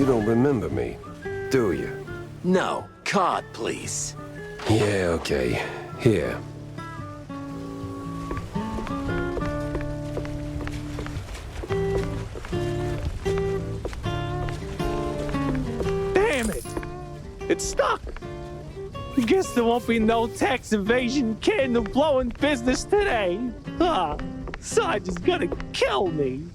You don't remember me, do you? No, card, please. Yeah, okay. Here. Damn it! It's stuck! Guess there won't be no tax evasion candle blowing business today. Sarge is gonna kill me.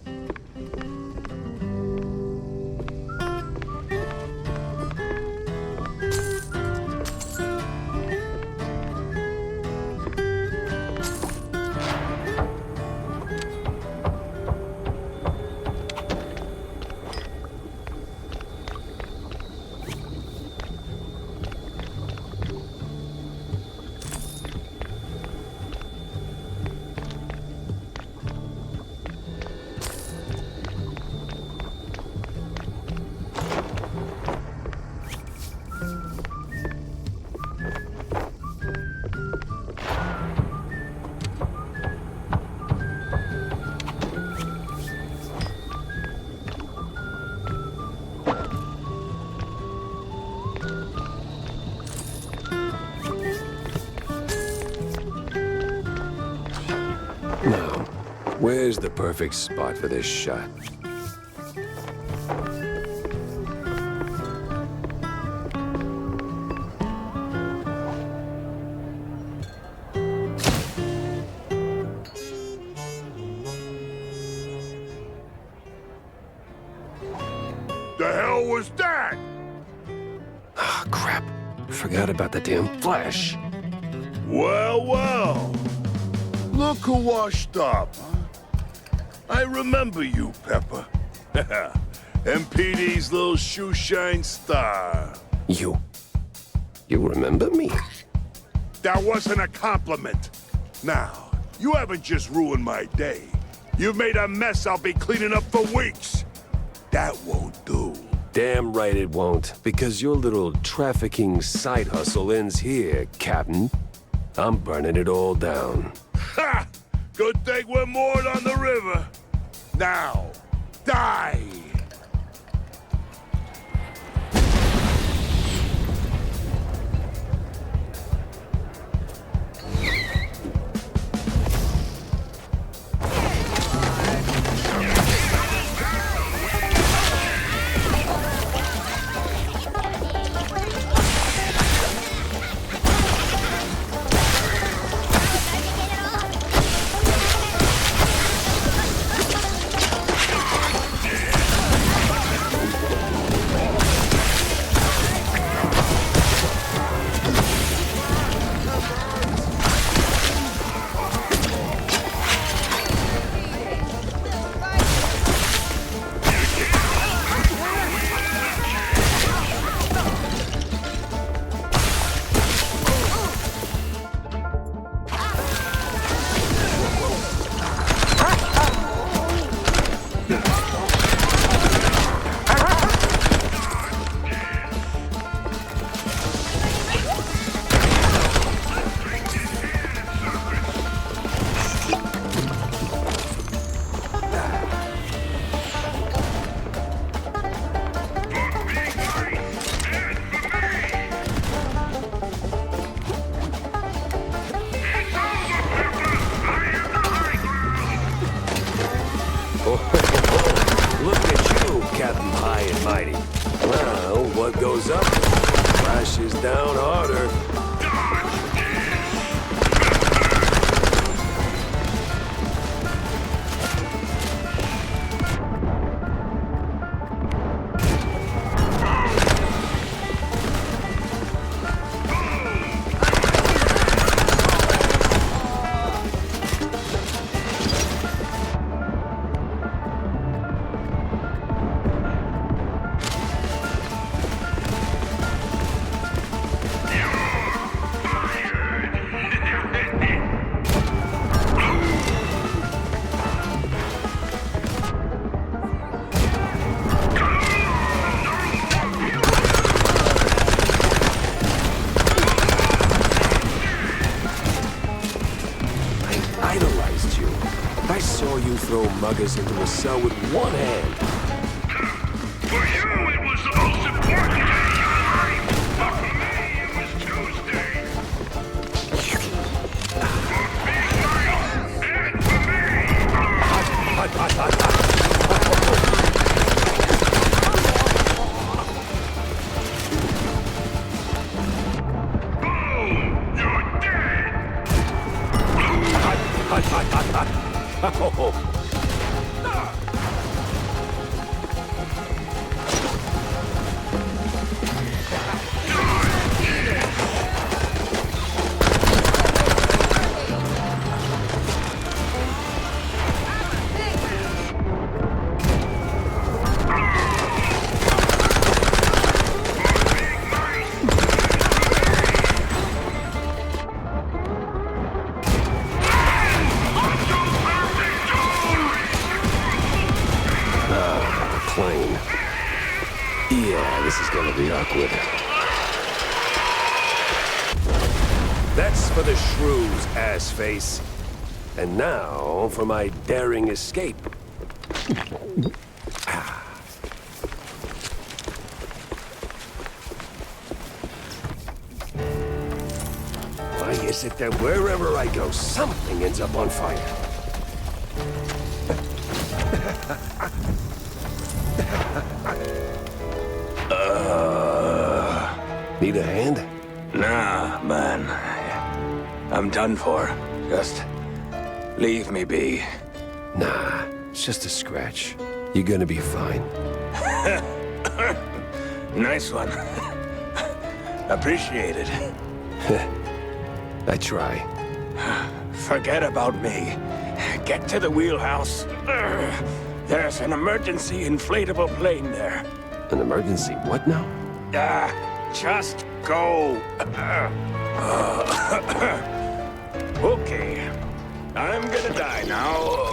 Now, where's the perfect spot for this shot? The hell was that? Ah, crap. Forgot about the damn flash. Well, well. Look who washed up, huh? I remember you, Pepper. MPD's little shoeshine star. You remember me? That wasn't a compliment. Now, you haven't just ruined my day. You've made a mess I'll be cleaning up for weeks. That won't do. Damn right it won't, because your little trafficking side hustle ends here, Captain. I'm burning it all down. Ha! Good thing we're moored on the river. Now, die! Look at you, Captain High and Mighty. Well, what goes up crashes down harder. I saw you throw muggers into a cell with one hand. For you, it was Plane. Yeah, this is gonna be awkward. That's for the shrews, ass-face. And now for my daring escape. Why is it that wherever I go, something ends up on fire? Need a hand? Nah, man. I'm done for. Just leave me be. Nah, it's just a scratch. You're gonna be fine. Nice one. Appreciate it. I try. Forget about me. Get to the wheelhouse. There's an emergency inflatable plane there. An emergency? What now? Just go. Okay. I'm gonna die now.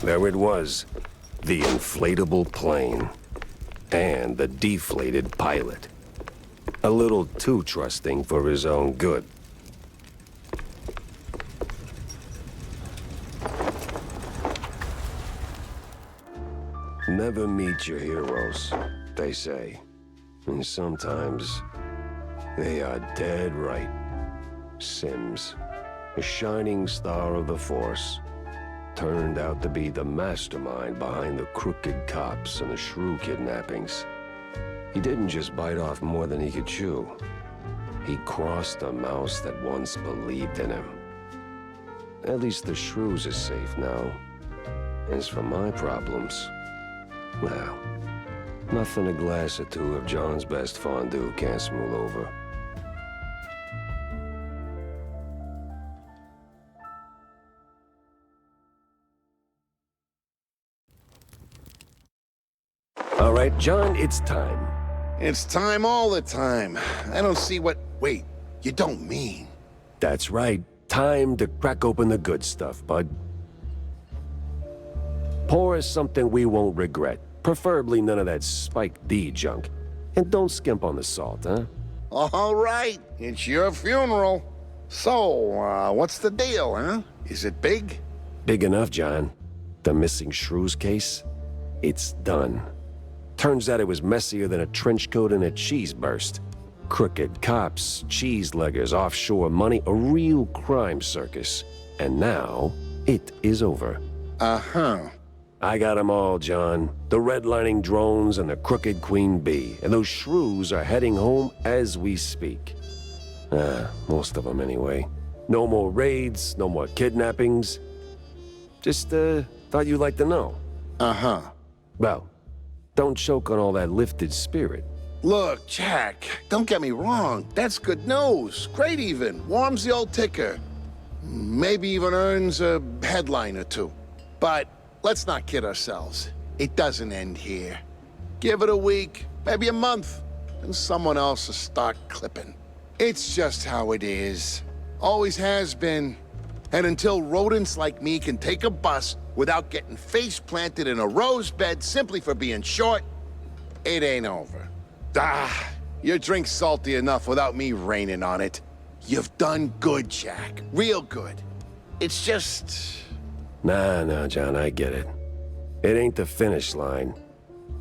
There it was. The inflatable plane. And the deflated pilot. A little too trusting for his own good. Never meet your heroes, they say. And sometimes they are dead right. Sims, a shining star of the Force, turned out to be the mastermind behind the crooked cops and the shrew kidnappings. He didn't just bite off more than he could chew. He crossed a mouse that once believed in him. At least the shrews are safe now. As for my problems, well, nothing a glass or two of John's best fondue can't smooth over. All right, John, it's time. It's time all the time. I don't see what... Wait, you don't mean... That's right. Time to crack open the good stuff, bud. Pour us something we won't regret. Preferably none of that Spike D junk. And don't skimp on the salt, huh? All right, it's your funeral. So, what's the deal, huh? Is it big? Big enough, John. The missing shrews case? It's done. Turns out it was messier than a trench coat and a cheese burst. Crooked cops, cheese-leggers, offshore money, a real crime circus. And now, it is over. Uh-huh. I got 'em all, John. The redlining drones and the crooked queen bee. And those shrews are heading home as we speak. Most of them anyway. No more raids, no more kidnappings. Just, thought you'd like to know. Uh-huh. Well, don't choke on all that lifted spirit. Look, Jack, don't get me wrong. That's good news. Great even. Warms the old ticker. Maybe even earns a headline or two. But let's not kid ourselves. It doesn't end here. Give it a week, maybe a month, and someone else will start clipping. It's just how it is. Always has been. And until rodents like me can take a bus without getting face planted in a rose bed simply for being short, it ain't over. Your drink's salty enough without me raining on it. You've done good, Jack. Real good. It's just... Nah, John, I get it. It ain't the finish line,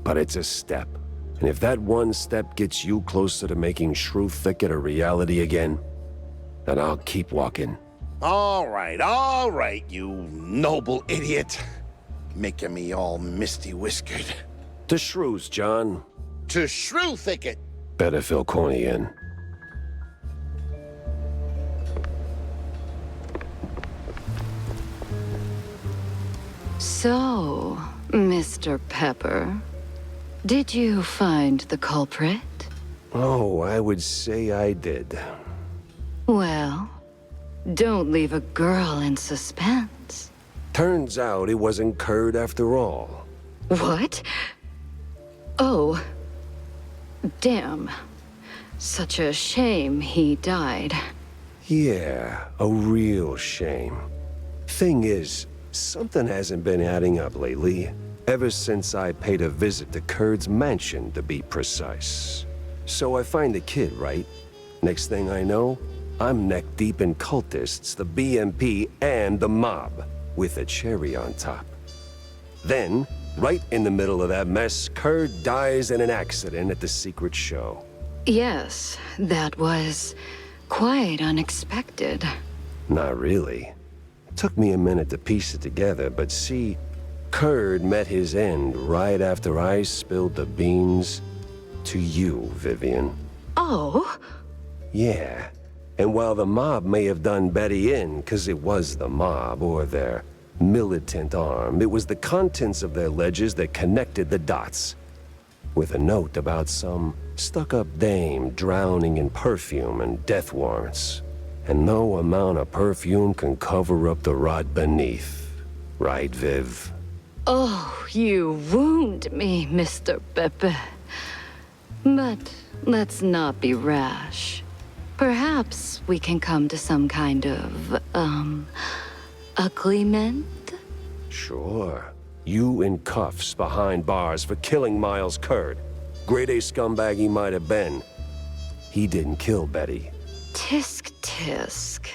but it's a step. And if that one step gets you closer to making Shrew Thicket a reality again, then I'll keep walking. All right, you noble idiot. Making me all misty-whiskered. To Shrews, John. To Shrew Thicket. Better fill Corny in. So, Mr. Pepper, did you find the culprit? Oh, I would say I did. Well, don't leave a girl in suspense. Turns out it wasn't Curd after all. What? Oh. Damn. Such a shame he died. Yeah, a real shame. Thing is, something hasn't been adding up lately. Ever since I paid a visit to Curd's mansion, to be precise. So I find the kid, right? Next thing I know, I'm neck-deep in cultists, the BMP, and the mob, with a cherry on top. Then, right in the middle of that mess, Curd dies in an accident at the secret show. Yes, that was quite unexpected. Not really. It took me a minute to piece it together, but see, Curd met his end right after I spilled the beans to you, Vivian. Oh? Yeah. And while the mob may have done Betty in, because it was the mob, or their militant arm, it was the contents of their ledgers that connected the dots. With a note about some stuck-up dame drowning in perfume and death warrants. And no amount of perfume can cover up the rot beneath. Right, Viv? Oh, you wound me, Mr. Pepe. But let's not be rash. Perhaps we can come to some kind of, agreement? Sure. You in cuffs behind bars for killing Miles Curd. Grade A scumbag he might have been. He didn't kill Betty. Tisk tisk.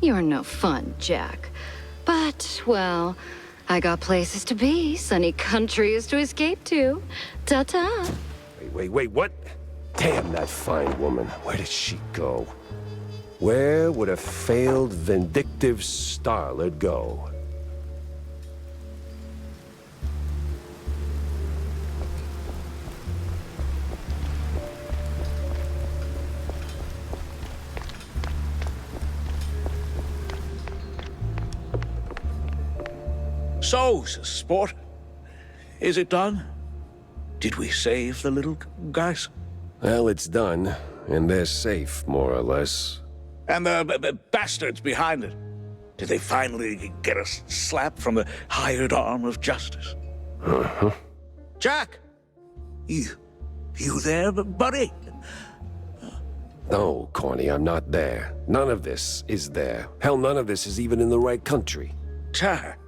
You're no fun, Jack. But, well, I got places to be, sunny countries to escape to. Ta-ta. Wait, what? Damn that fine woman. Where did she go? Where would a failed, vindictive starlet go? So, sport, is it done? Did we save the little guys? Well, it's done, and they're safe, more or less. And the bastards behind it? Did they finally get a slap from the hired arm of justice? Uh-huh. Jack! You there, buddy? No, Corny, I'm not there. None of this is there. Hell, none of this is even in the right country. Jack.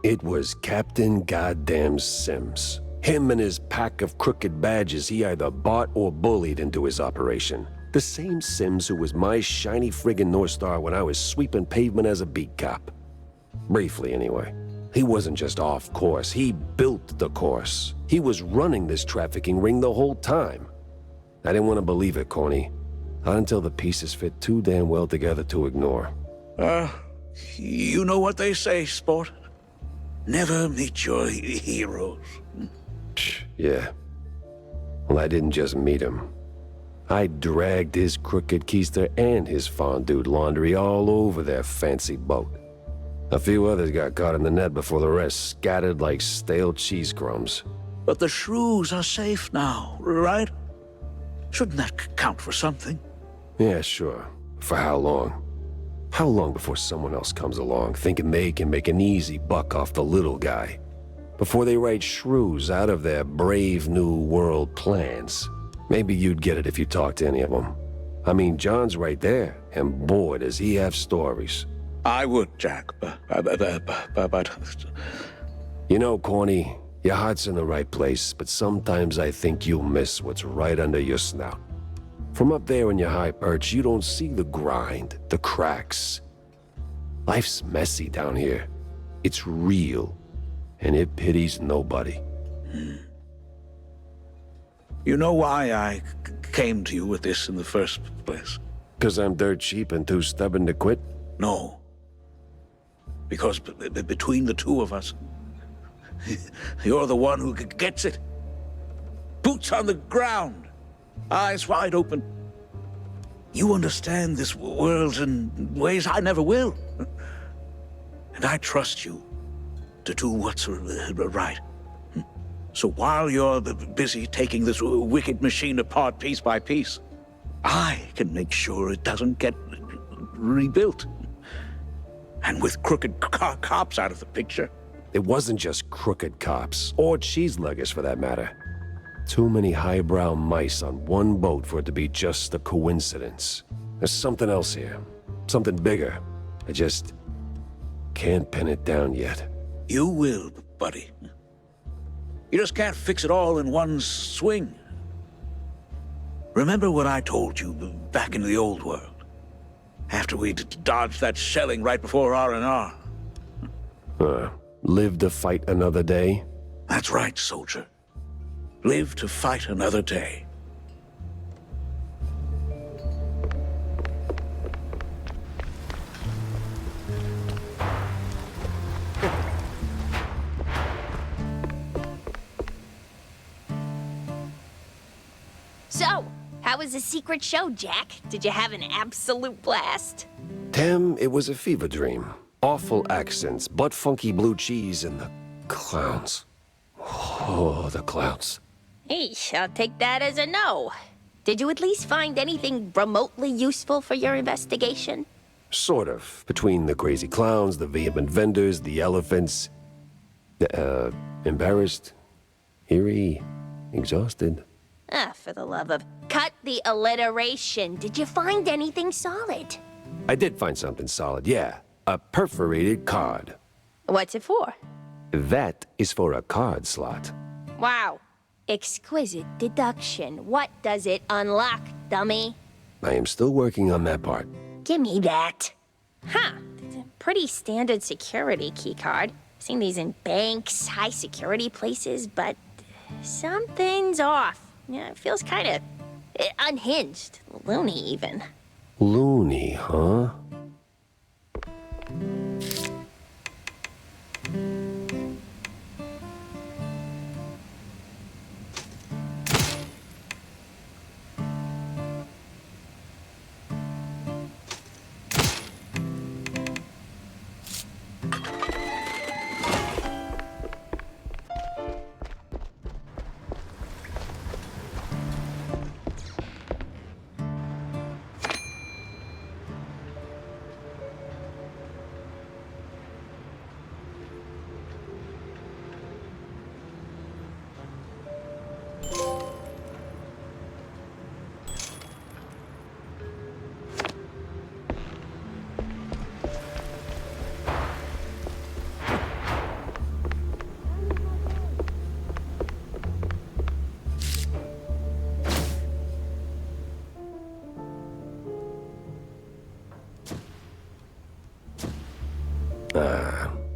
It was Captain Goddamn Sims. Him and his pack of crooked badges he either bought or bullied into his operation. The same Sims who was my shiny friggin' North Star when I was sweeping pavement as a beat cop. Briefly, anyway. He wasn't just off course, he built the course. He was running this trafficking ring the whole time. I didn't want to believe it, Corny. Not until the pieces fit too damn well together to ignore. You know what they say, sport? Never meet your heroes. Yeah. Well, I didn't just meet him. I dragged his crooked keister and his fondue laundry all over their fancy boat. A few others got caught in the net before the rest scattered like stale cheese crumbs. But the shrews are safe now, right? Shouldn't that count for something? Yeah, sure. For how long? How long before someone else comes along, thinking they can make an easy buck off the little guy? Before they write shrews out of their brave new world plans? Maybe you'd get it if you talked to any of them. I mean, John's right there, and boy, does he have stories. I would, Jack, but... You know, Corny, your heart's in the right place, but sometimes I think you'll miss what's right under your snout. From up there in your high perch, you don't see the grind, the cracks. Life's messy down here. It's real, and it pities nobody. You know why I came to you with this in the first place? 'Cause I'm dirt cheap and too stubborn to quit? No. Because between the two of us, you're the one who gets it. Boots on the ground, eyes wide open. You understand this world in ways I never will. And I trust you to do what's right. So while you're busy taking this wicked machine apart piece by piece, I can make sure it doesn't get rebuilt. And with crooked cops out of the picture. It wasn't just crooked cops, or cheeseluggers for that matter. Too many highbrow mice on one boat for it to be just a coincidence. There's something else here. Something bigger. I just can't pin it down yet. You will, buddy. You just can't fix it all in one swing. Remember what I told you back in the old world? After we dodged that shelling right before R&R. Live to fight another day? That's right, soldier. Live to fight another day. So, how was the secret show, Jack? Did you have an absolute blast? Tim, it was a fever dream. Awful accents, butt-funky blue cheese, and the clowns. Oh, the clowns. Eesh, I'll take that as a no. Did you at least find anything remotely useful for your investigation? Sort of. Between the crazy clowns, the vehement vendors, the elephants. Embarrassed, eerie, exhausted. Ah, for the love of... Cut the alliteration. Did you find anything solid? I did find something solid, yeah. A perforated card. What's it for? That is for a card slot. Wow. Exquisite deduction. What does it unlock, dummy? I am still working on that part. Give me that. Huh. It's a pretty standard security keycard. Seen these in banks, high security places, but something's off. Yeah, it feels kind of unhinged. Loony, even. Loony, huh?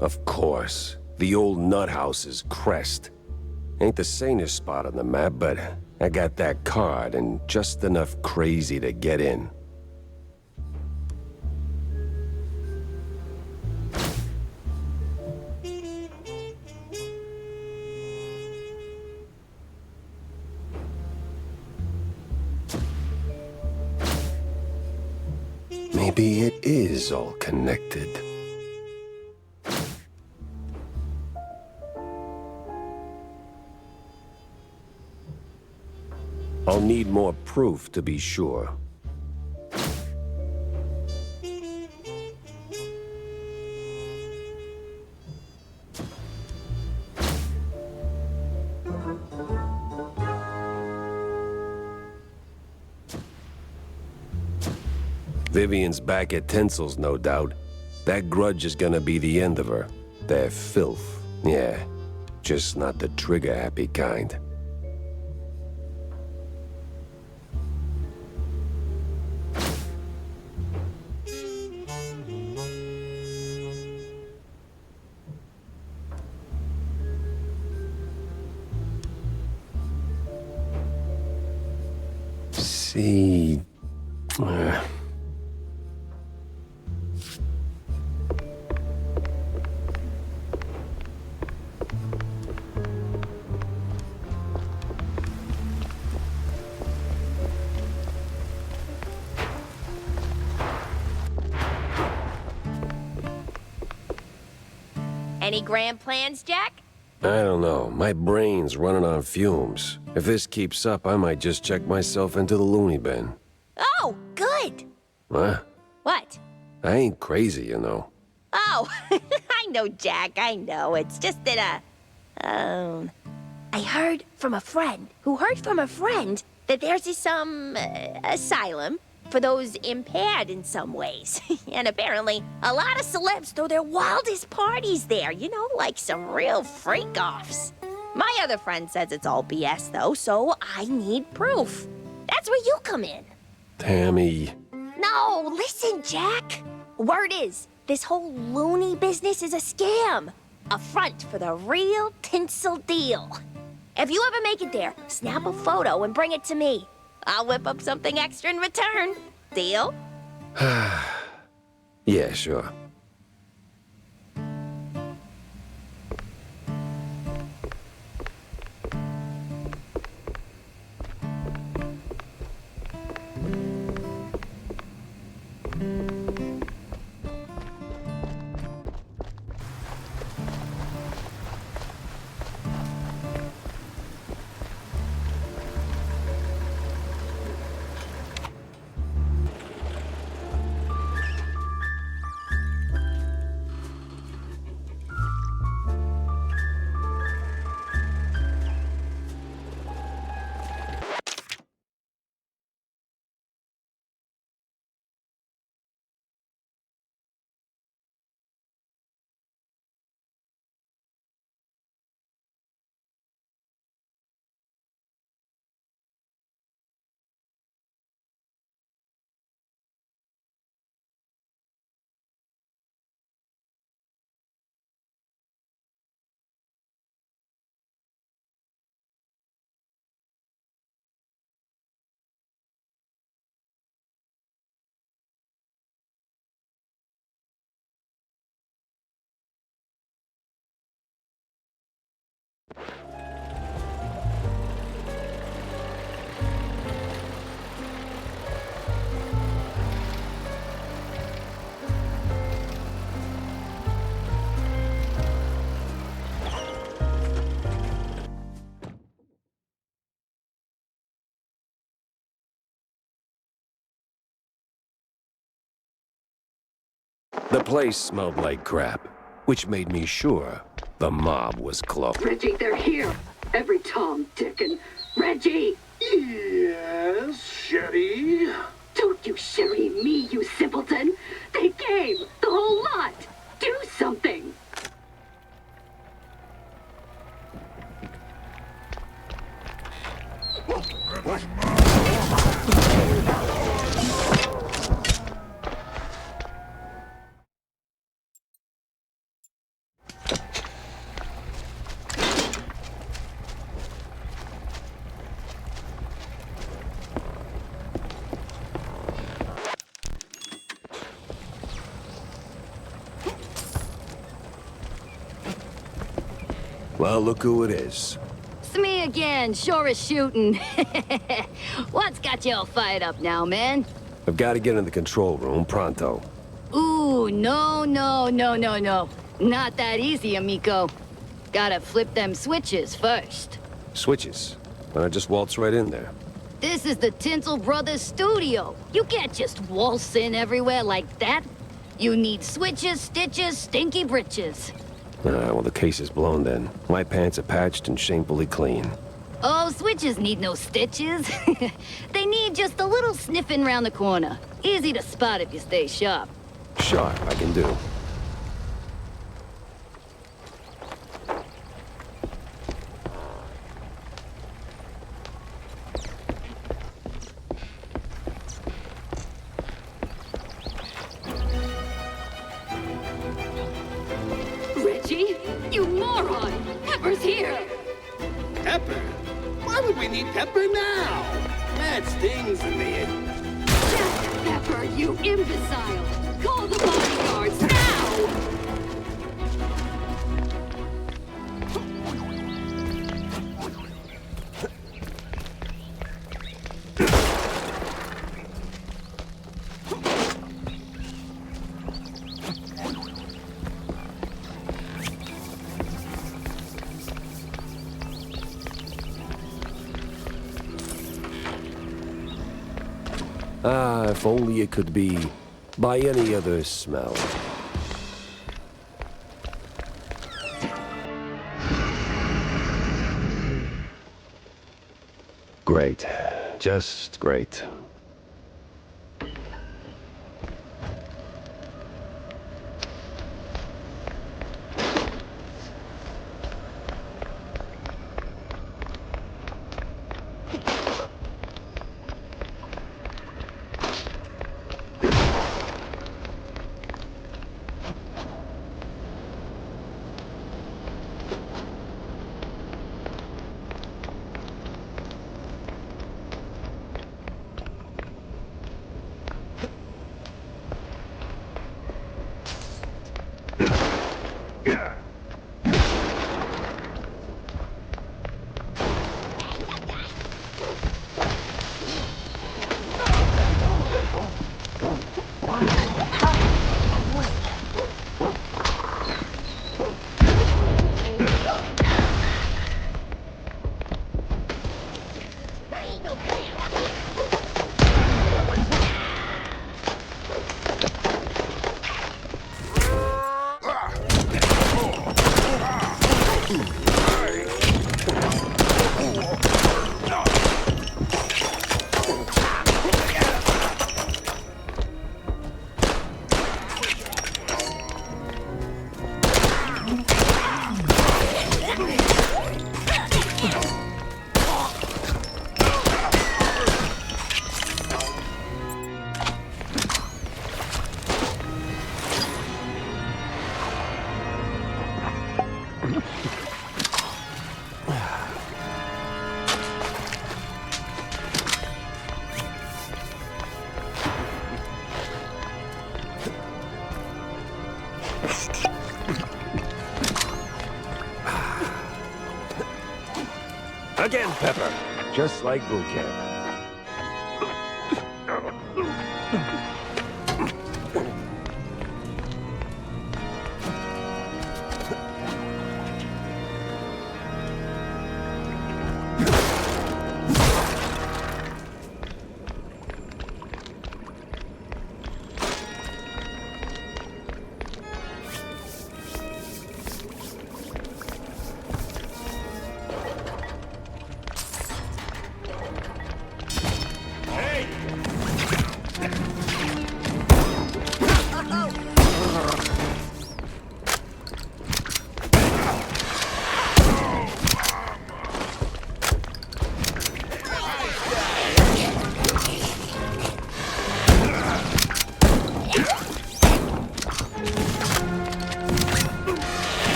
Of course. the old nut house's crest. Ain't the sanest spot on the map, but I got that card and just enough crazy to get in. Maybe it is all connected. I'll need more proof to be sure. Vivian's back at Tinsel's, no doubt. That grudge is gonna be the end of her. They're filth, yeah. Just not the trigger-happy kind. See... Any grand plans, Jack? I don't know. My brain's running on fumes. If this keeps up, I might just check myself into the loony bin. Oh, good. What? What? I ain't crazy, you know. Oh, I know, Jack, I know. It's just that, I heard from a friend who heard from a friend that there's this, asylum for those impaired in some ways. And apparently, a lot of celebs throw their wildest parties there, you know, like some real freak-offs. My other friend says it's all BS, though, so I need proof. That's where you come in. Tammy... No, listen, Jack. Word is, this whole loony business is a scam. A front for the real tinsel deal. If you ever make it there, snap a photo and bring it to me. I'll whip up something extra in return. Deal? Yeah, sure. The place smelled like crap, which made me sure the mob was close. Reggie, they're here. Every Tom, Dick, and Reggie! Yes, Sherry? Don't you Sherry me, you simpleton! They came! The whole lot! Do something! Well, look who it is. It's me again, sure as shooting. What's got you all fired up now, man? I've got to get in the control room pronto. Ooh, no. Not that easy, amigo. Gotta flip them switches first. Switches. I just waltz right in there. This is the Tinsel Brothers studio. You can't just waltz in everywhere like that. You need switches, stitches, stinky britches. Well, the case is blown then. My pants are patched and shamefully clean. Oh, switches need no stitches. They need just a little sniffing round the corner. Easy to spot if you stay sharp. Sharp, I can do. Reggie, you moron! Pepper's here! Pepper? Why would we need Pepper now? That stings me. Jack Pepper, you imbecile! Call the bodyguards now! Ah, if only it could be by any other smell. Great. Just great. Again, Pepper. Just like boot camp.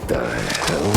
The hell?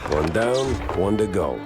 One down, one to go.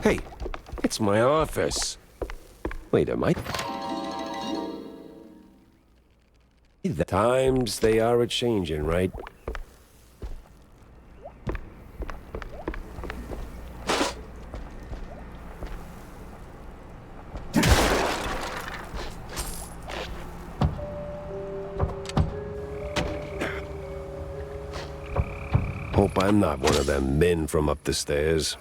Hey, it's my office. Wait, am I? The times they are a-changing, right? Hope I'm not one of them men from up the stairs.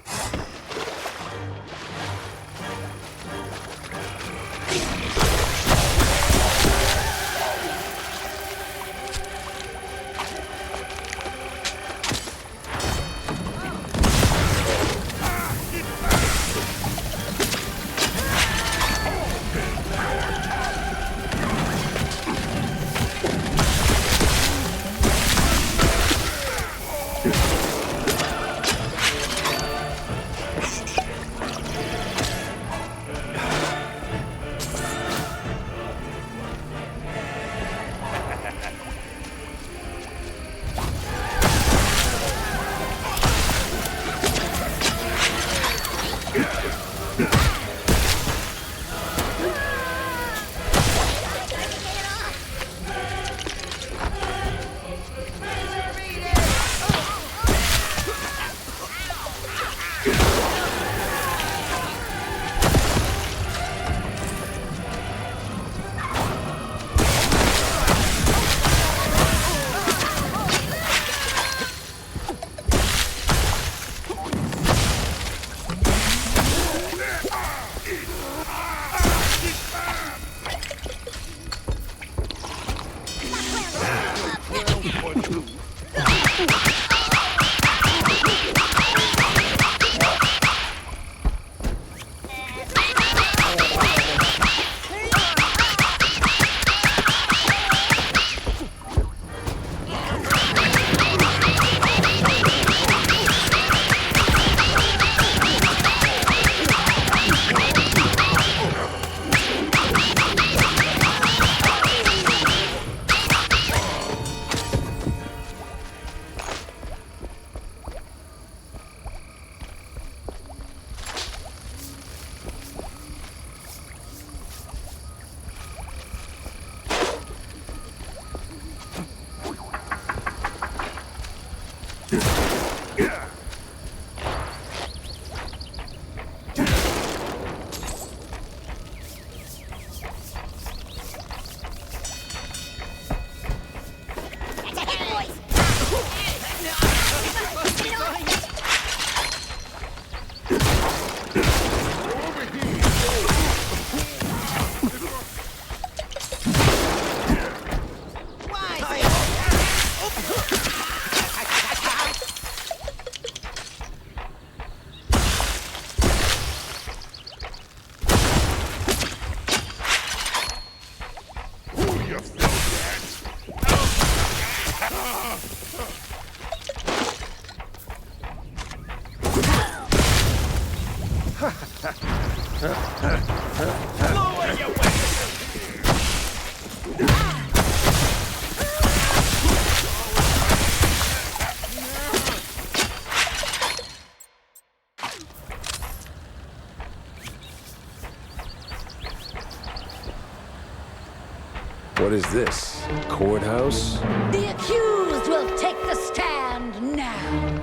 What is this? Courthouse? The accused will take the stand now.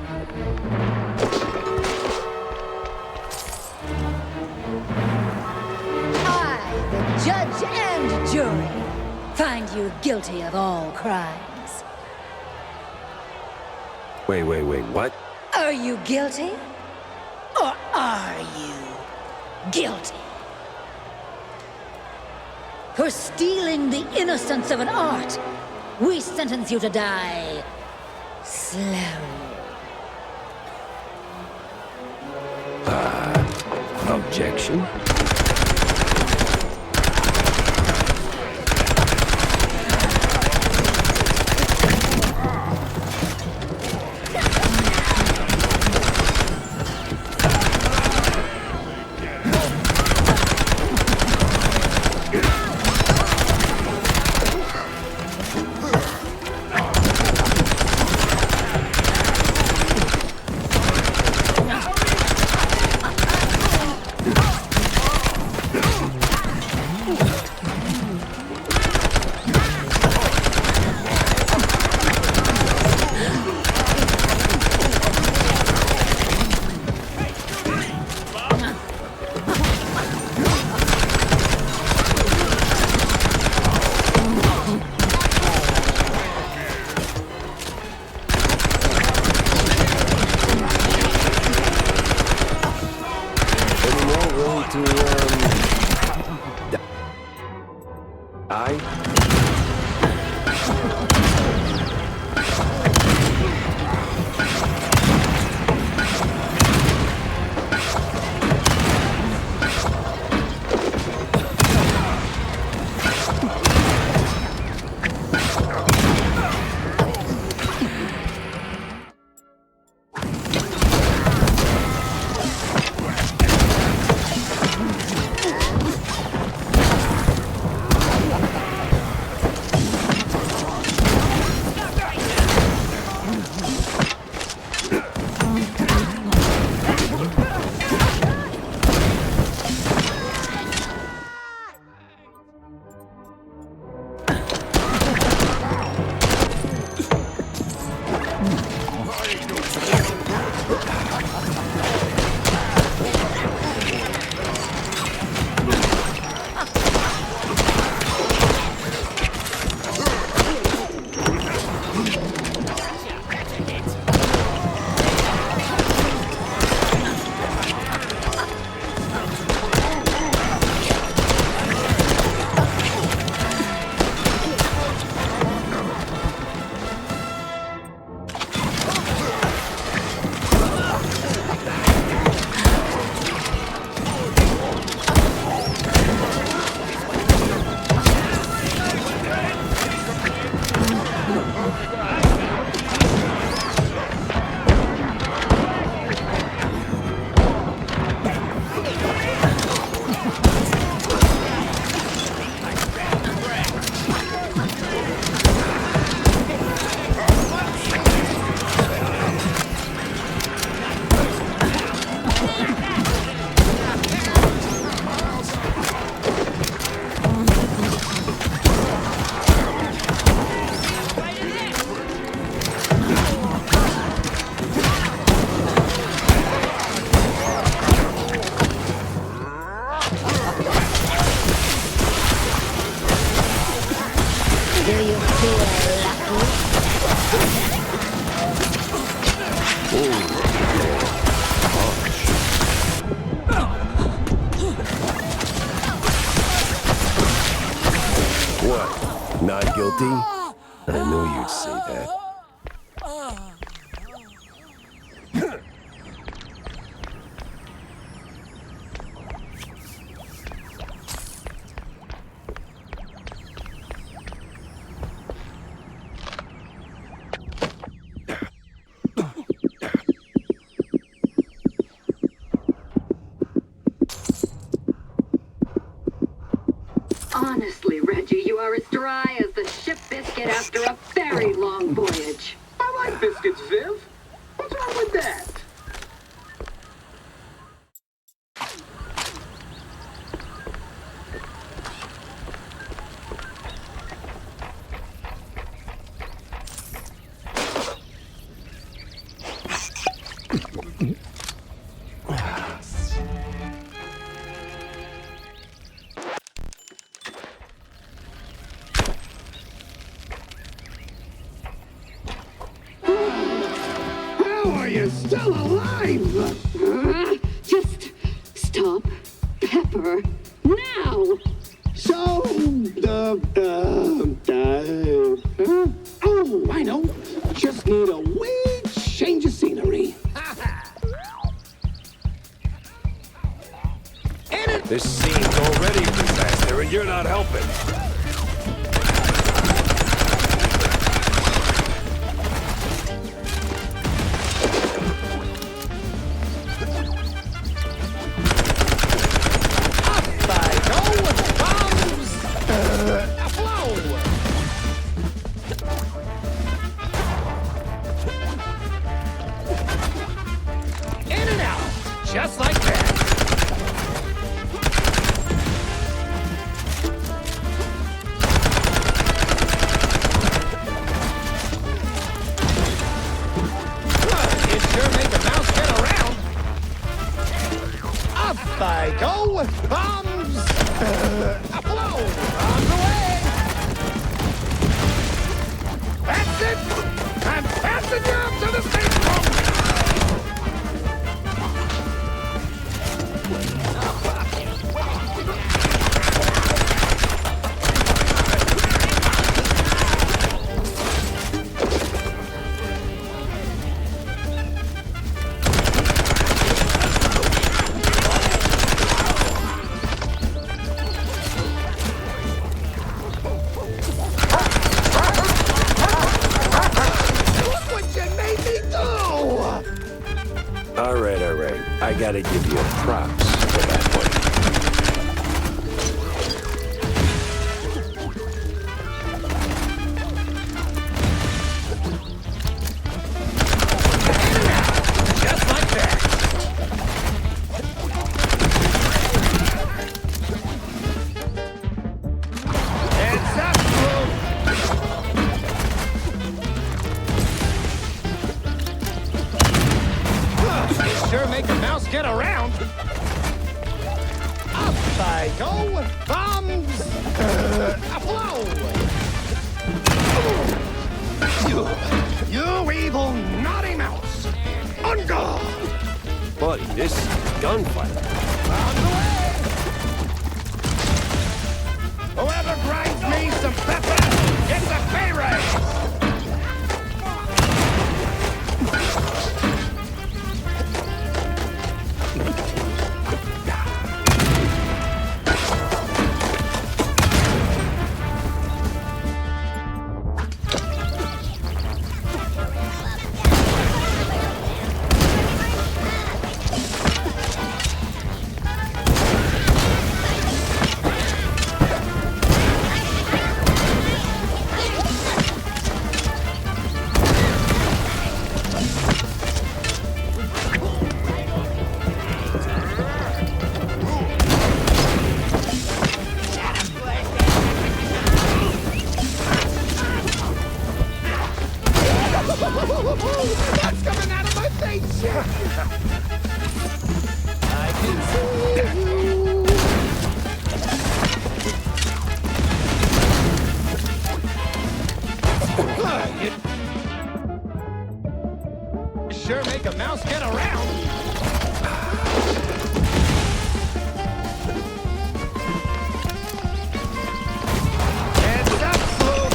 I, the judge and jury, find you guilty of all crimes. Wait, what? Are you guilty? Or are you guilty? For stealing the innocence of an art, we sentence you to die slowly. Objection? empty? I knew you'd say that. Honestly, Reggie, you are as dry as the ship biscuit after a very long voyage. I like biscuits, Viv. What's wrong with that? How are you still alive? Just stop, Pepper, now! So, oh, I know. Just need a wee change of scenery. This scene's already a disaster, and you're not helping. In and out, just like that. It sure makes a mouse get around. Up I go, bombs. Blow, bombs away. That's it. I'm passing you up to the space room. All right. I gotta give you props for that one. Just like that. Heads up, Blue. Sure make a mouse get around. Up I go, bombs. Blow. You evil naughty mouse. On guard. Buddy, this is gunfight. On the way. Whoever grinds me some pepper gets a pay raise. That's coming out of my face! I can see you! You sure make a mouse get around! Heads up, Blue!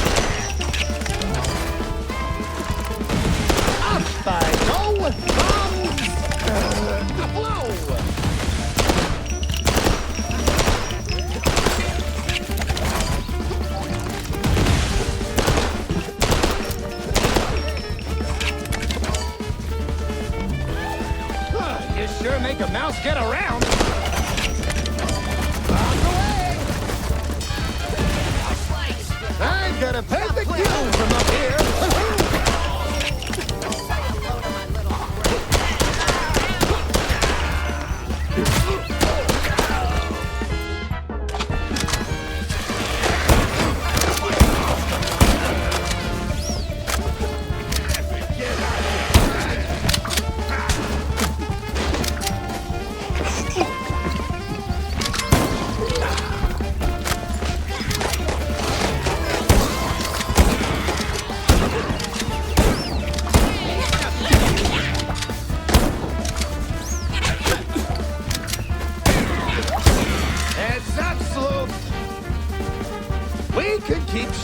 a mouse get around. Out the way! I got a perfect view from up here.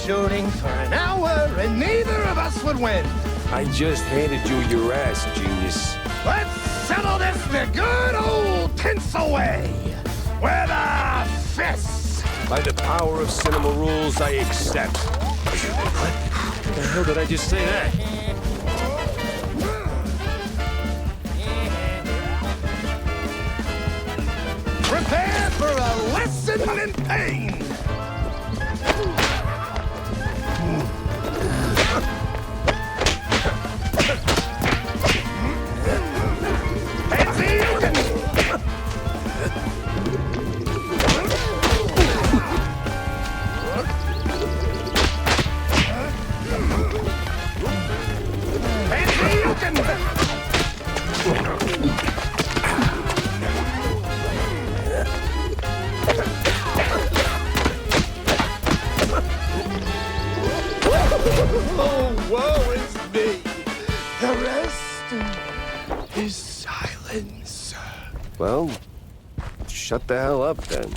Shooting for an hour, and neither of us would win. I just handed you your ass, genius. Let's settle this the good old pencil way, with a fist. By the power of cinema rules, I accept. What the hell did I just say that? Prepare for a lesson in pain. Oh, woe is me. The rest is silence. Well, shut the hell up then.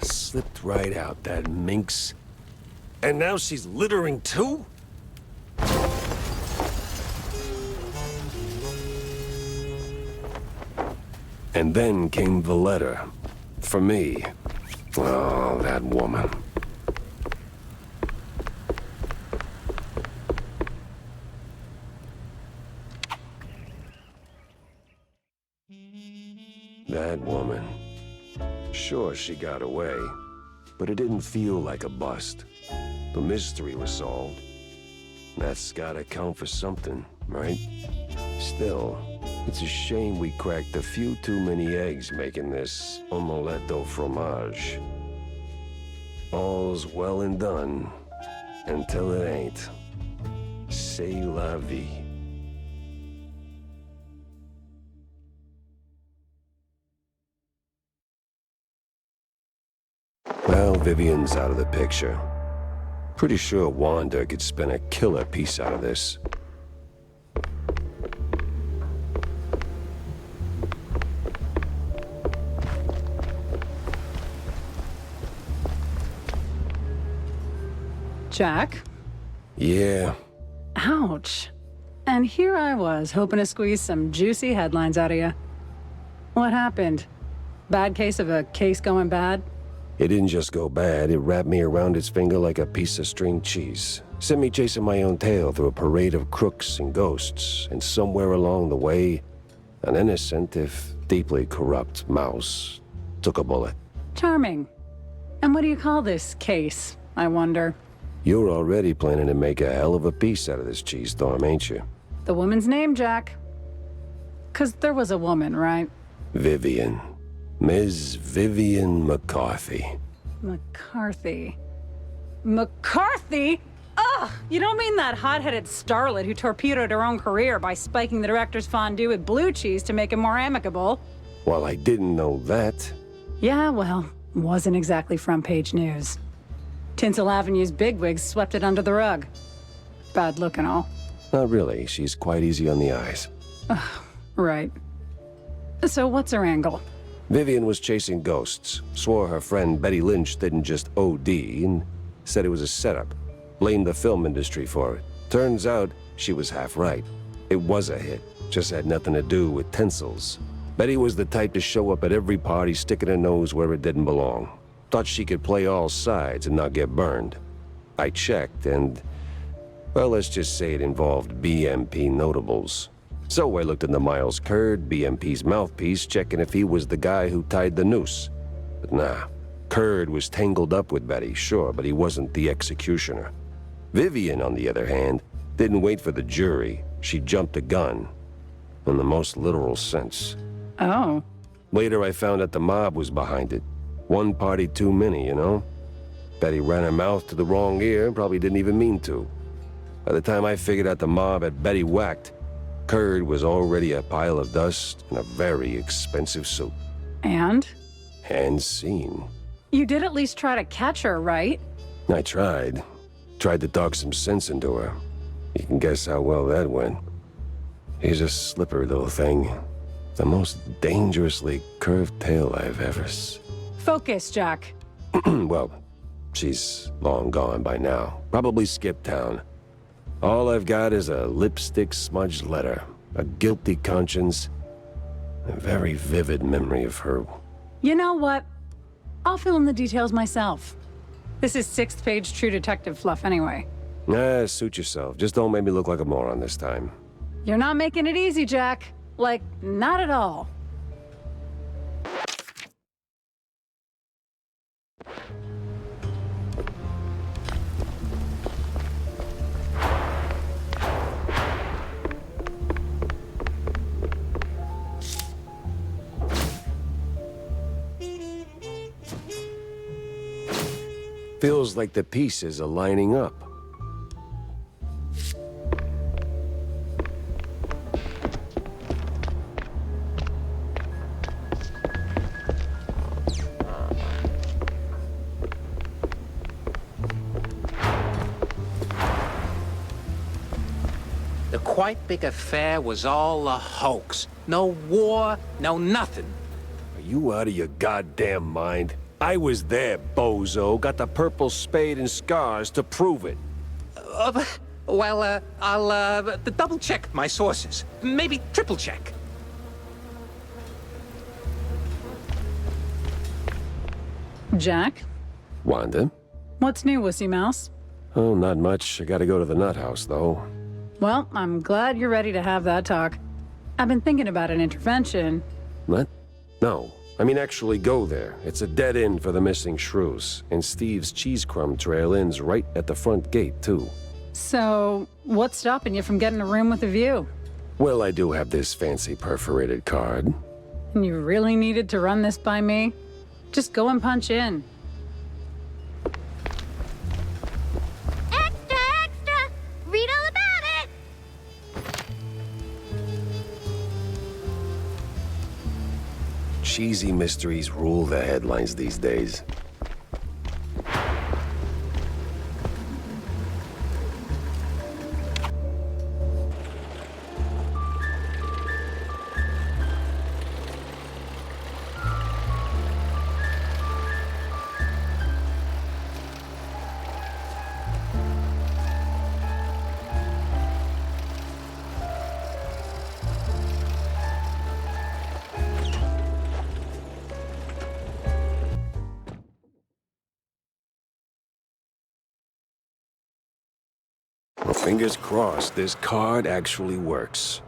Slipped right out, that minx. And now she's littering too? And then came the letter. For me. Oh, that woman. That woman. Sure, she got away, but it didn't feel like a bust. The mystery was solved. That's gotta count for something, right? Still, it's a shame we cracked a few too many eggs making this omelette au fromage. All's well and done, until it ain't. C'est la vie. Well, Vivian's out of the picture. Pretty sure Wanda could spin a killer piece out of this. Jack? Yeah. Ouch. And here I was, hoping to squeeze some juicy headlines out of you. What happened? Bad case of a case going bad? It didn't just go bad, it wrapped me around its finger like a piece of string cheese. Sent me chasing my own tail through a parade of crooks and ghosts, and somewhere along the way, an innocent, if deeply corrupt, mouse took a bullet. Charming. And what do you call this case, I wonder? You're already planning to make a hell of a piece out of this cheese storm, ain't you? The woman's name, Jack. 'Cause there was a woman, right? Vivian. Ms. Vivian McCarthy. McCarthy? McCarthy? Ugh! You don't mean that hot-headed starlet who torpedoed her own career by spiking the director's fondue with blue cheese to make it more amicable? Well, I didn't know that. Yeah, well, wasn't exactly front-page news. Tinsel Avenue's bigwigs swept it under the rug. Bad look and all. Not really. She's quite easy on the eyes. Right. So what's her angle? Vivian was chasing ghosts, swore her friend Betty Lynch didn't just OD, and said it was a setup. Blamed the film industry for it. Turns out she was half right. It was a hit, just had nothing to do with tinsels. Betty was the type to show up at every party sticking her nose where it didn't belong. Thought she could play all sides and not get burned. I checked and, well, let's just say it involved BMP notables. So I looked into Miles Curd, BMP's mouthpiece, checking if he was the guy who tied the noose. But nah, Curd was tangled up with Betty, sure, but he wasn't the executioner. Vivian, on the other hand, didn't wait for the jury. She jumped the gun, in the most literal sense. Oh. Later I found out the mob was behind it. One party too many, you know? Betty ran her mouth to the wrong ear and probably didn't even mean to. By the time I figured out the mob had Betty whacked, Curd was already a pile of dust in a very expensive suit. And? And seen. You did at least try to catch her, right? I tried. Tried to talk some sense into her. You can guess how well that went. She's a slippery little thing. The most dangerously curved tail I've ever Focus, Jack. Well, she's long gone by now. Probably skipped town. All I've got is a lipstick-smudged letter, a guilty conscience, a very vivid memory of her. You know what? I'll fill in the details myself. This is 6th page True Detective fluff anyway. Suit yourself. Just don't make me look like a moron this time. You're not making it easy, Jack. Like, not at all. Feels like the pieces are lining up. The quite big affair was all a hoax. No war, no nothing. Are you out of your goddamn mind? I was there, bozo. Got the purple spade and scars to prove it. I'll double-check my sources. Maybe triple-check. Jack? Wanda? What's new, Wussy Mouse? Oh, not much. I gotta go to the nut house, though. Well, I'm glad you're ready to have that talk. I've been thinking about an intervention. What? No. I mean, actually go there. It's a dead end for the missing shrews. And Steve's cheese crumb trail ends right at the front gate, too. So, what's stopping you from getting a room with a view? Well, I do have this fancy perforated card. And you really needed to run this by me? Just go and punch in. Extra, extra! Read all about it! Cheesy mysteries rule the headlines these days. Well, fingers crossed this card actually works.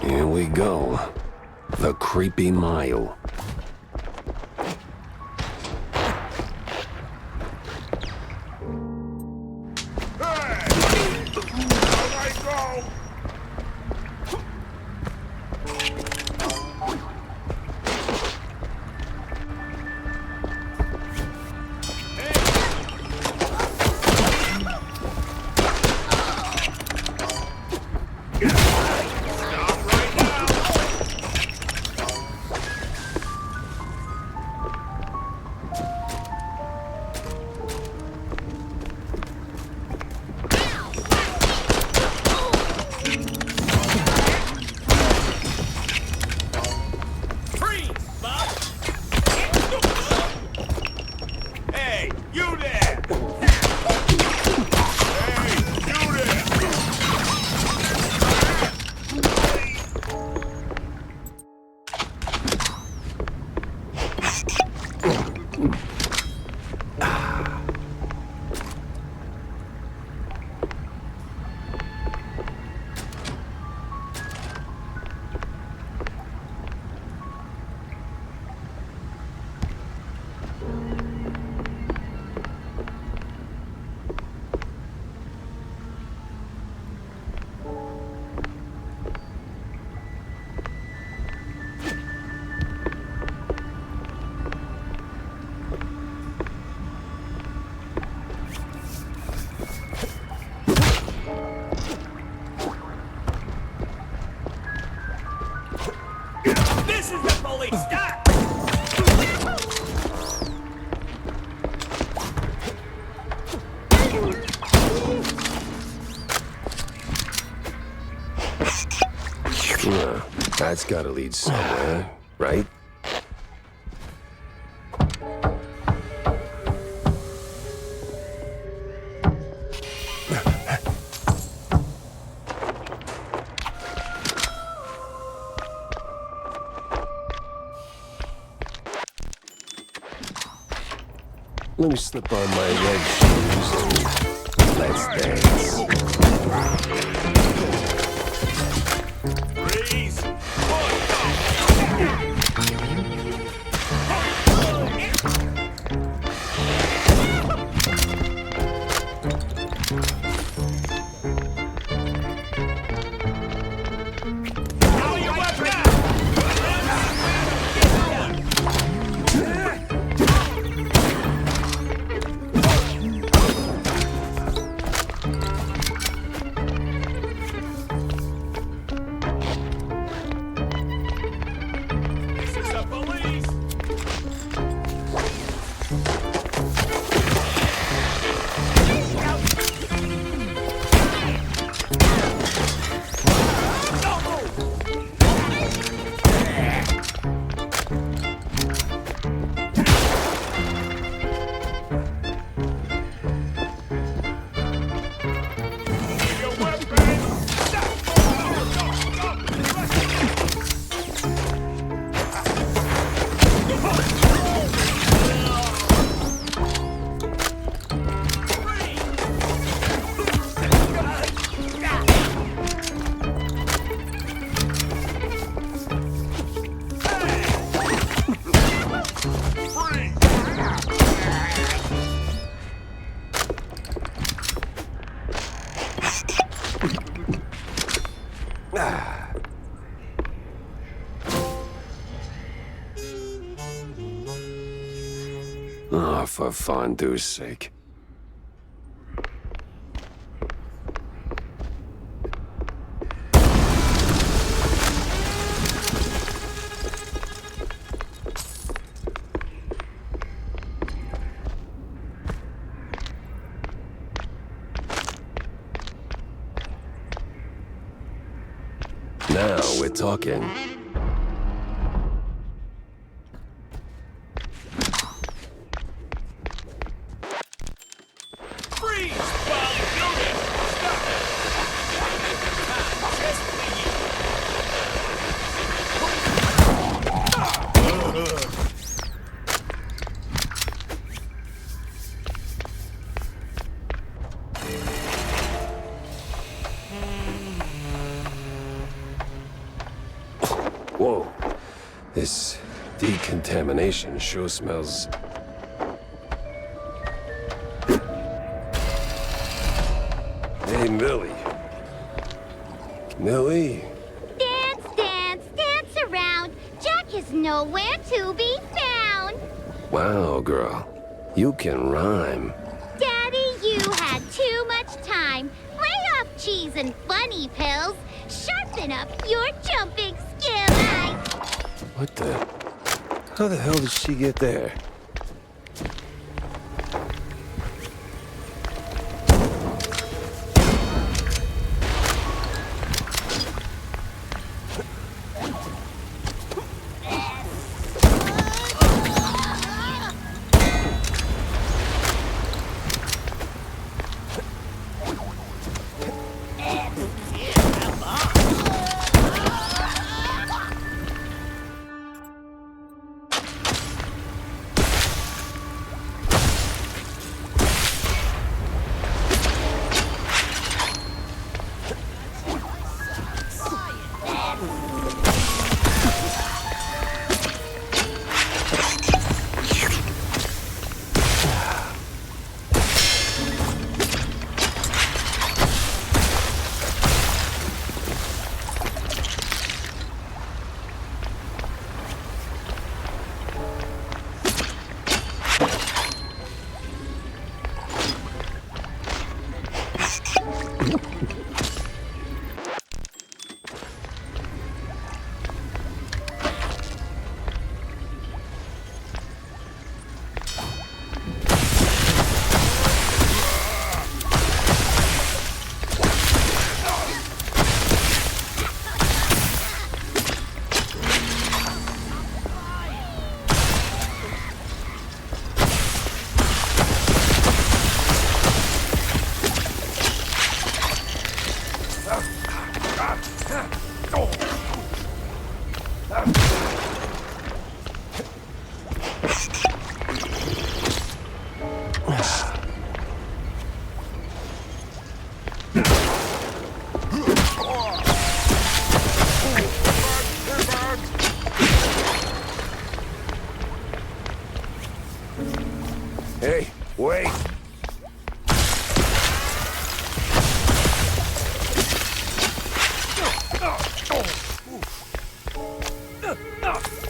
Here we go. The Creepy Mile. This is the police! Stop! That's gotta lead somewhere, right? Let me slip on my red shoes and let's dance. Freeze! Oh, for fondue's sake. Now we're talking. Whoa, this decontamination sure smells. Hey, Millie. Millie? Dance, dance, dance around. Jack is nowhere to be found. Wow, girl. You can rhyme. Daddy, you had too much time. Lay off cheese and funny pills. Sharpen up your jumping skill. What the? How the hell did she get there?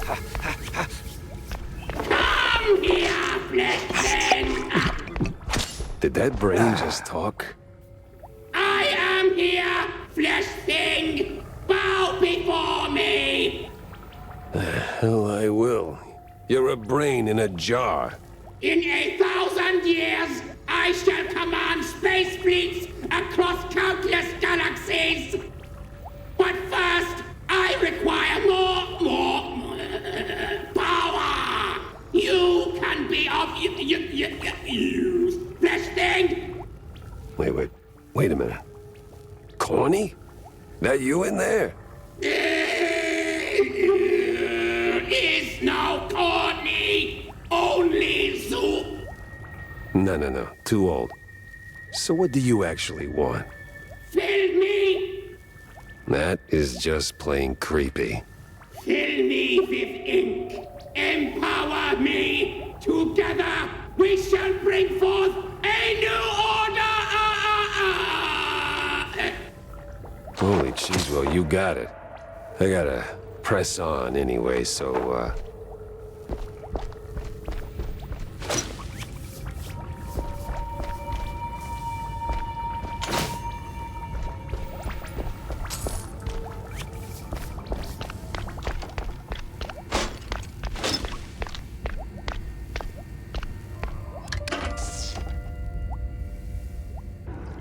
Come here, Fleshman! Did that brain just talk? I am here, Flesh Thing! Bow before me! The hell I will. You're a brain in a jar. In 1,000 years, I shall command space fleets across countless galaxies. But first, I require more power. You can be of use, Flesh Thing. Wait a minute. Corny? That you in there? Is no corny, only soup. No. Too old. So what do you actually want? Fill me. That is just plain creepy. Fill me with ink. Empower me. Together, we shall bring forth a new order. Holy cheese, well, you got it. I gotta press on anyway, so,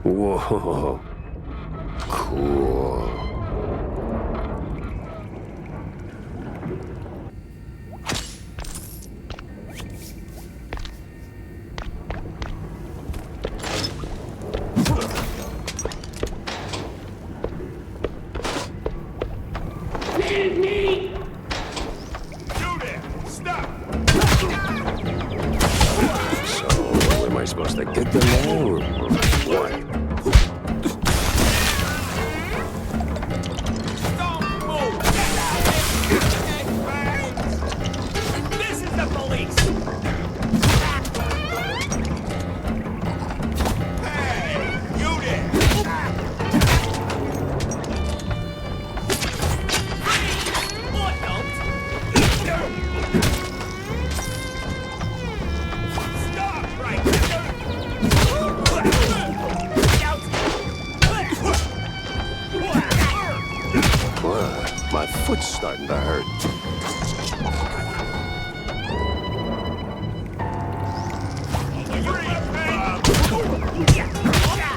Whoa. Cool. Fill me. You there! Stop! So, am I supposed to get them now, or what? My foot's starting to hurt.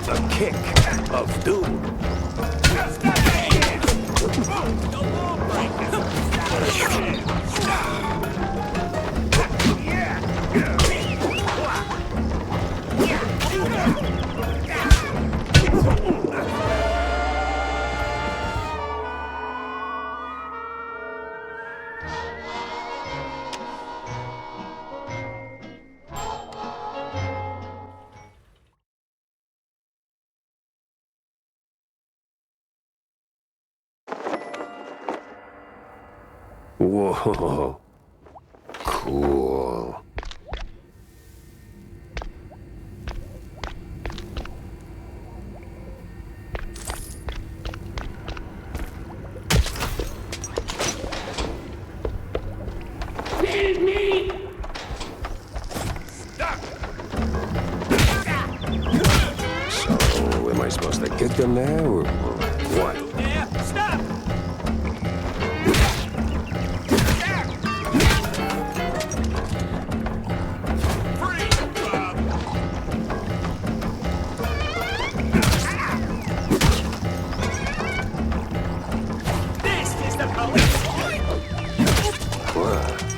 A kick of doom. Whoa. Cool. Fill me. Stop! So, am I supposed to get them now, or what? Stop!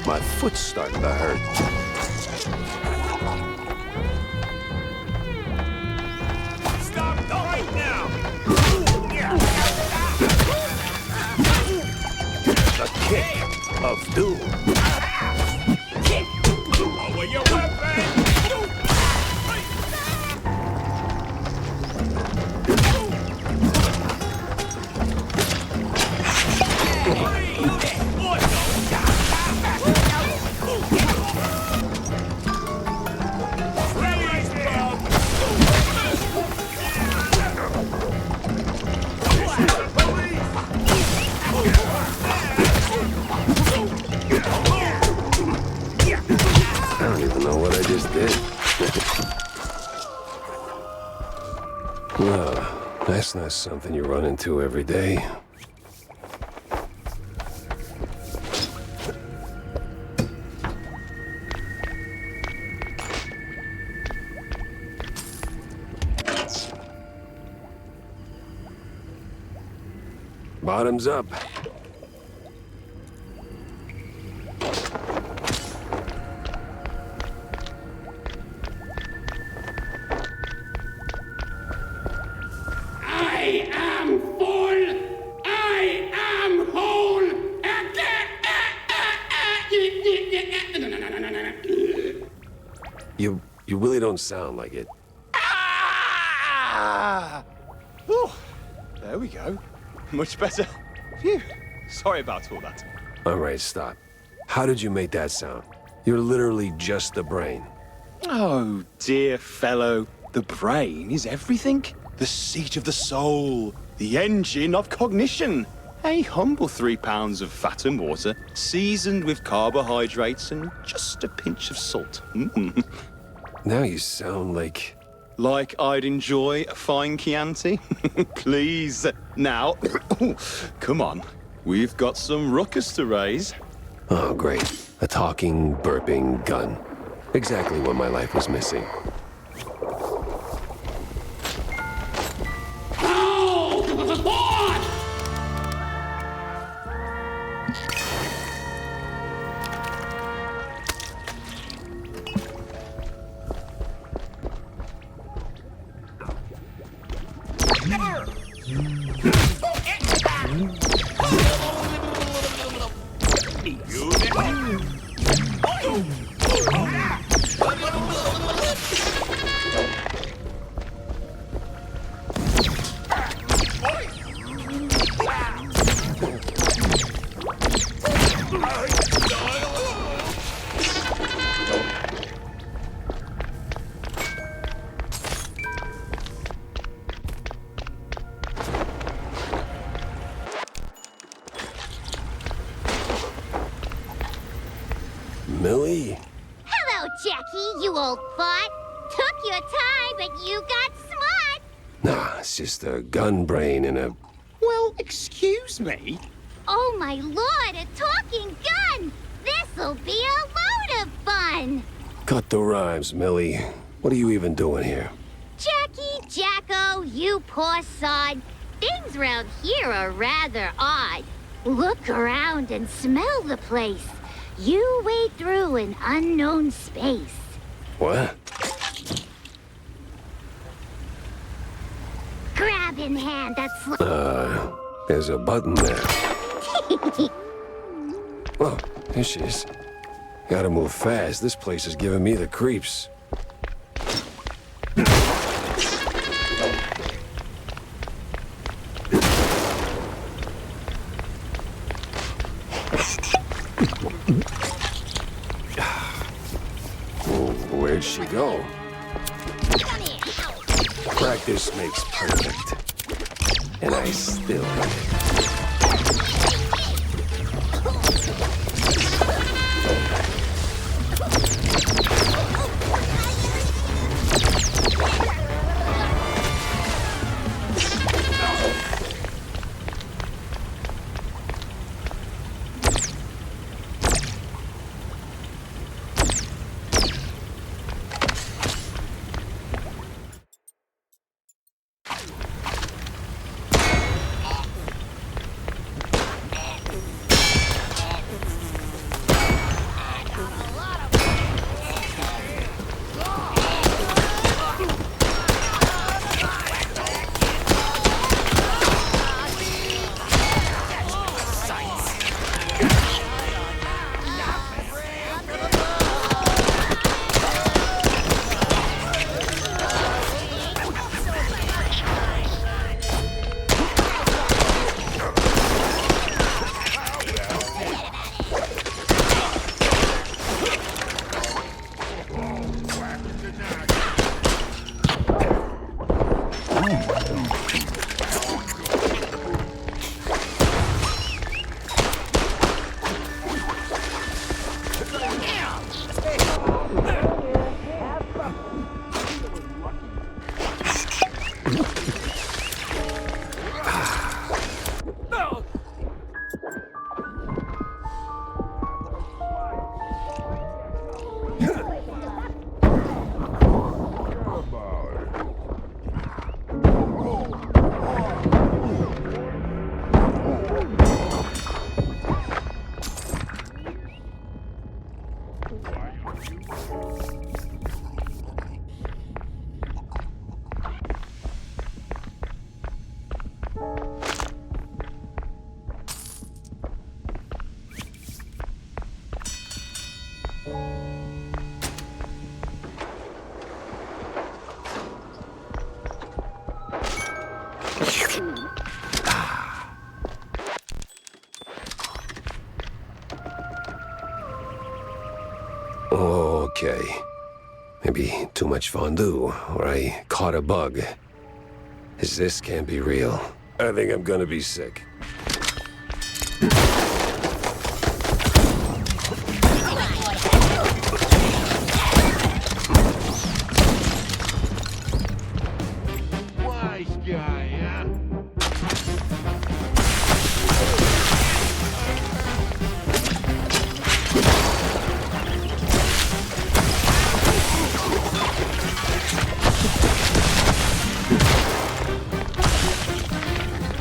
My foot's starting to hurt. Stop right now! A kick of doom. Lower your weapon! No, that's not something you run into every day. Bottoms up. I am full. I am whole. You really don't sound like it. Ah! Oh, there we go. Much better. Phew. Sorry about all that. All right, stop. How did you make that sound? You're literally just the brain. Oh, dear fellow. The brain is everything. The seat of the soul. The engine of cognition. A humble 3 pounds of fat and water, seasoned with carbohydrates and just a pinch of salt. Now you sound like... Like I'd enjoy a fine Chianti? Please. Now, come on. We've got some ruckus to raise. Oh, great. A talking, burping gun. Exactly what my life was missing. Millie? Hello, Jackie, you old fart. Took your time, but you got smart. Nah, it's just a gun brain and a... Well, excuse me? Oh, my lord, a talking gun! This'll be a load of fun! Cut the rhymes, Millie. What are you even doing here? Jackie, Jacko, you poor sod. Things round here are rather odd. Look around and smell the place. You wade through an unknown space. What? Grab in hand that's... There's a button there. Oh, there she is. Gotta move fast. This place is giving me the creeps. Where'd she go? Practice makes perfect. And I still hit it. Okay. Maybe too much fondue, or I caught a bug. This can't be real. I think I'm gonna be sick. Wise guy, huh?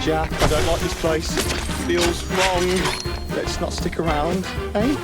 Jack, I don't like this place. Feels wrong. Let's not stick around, eh?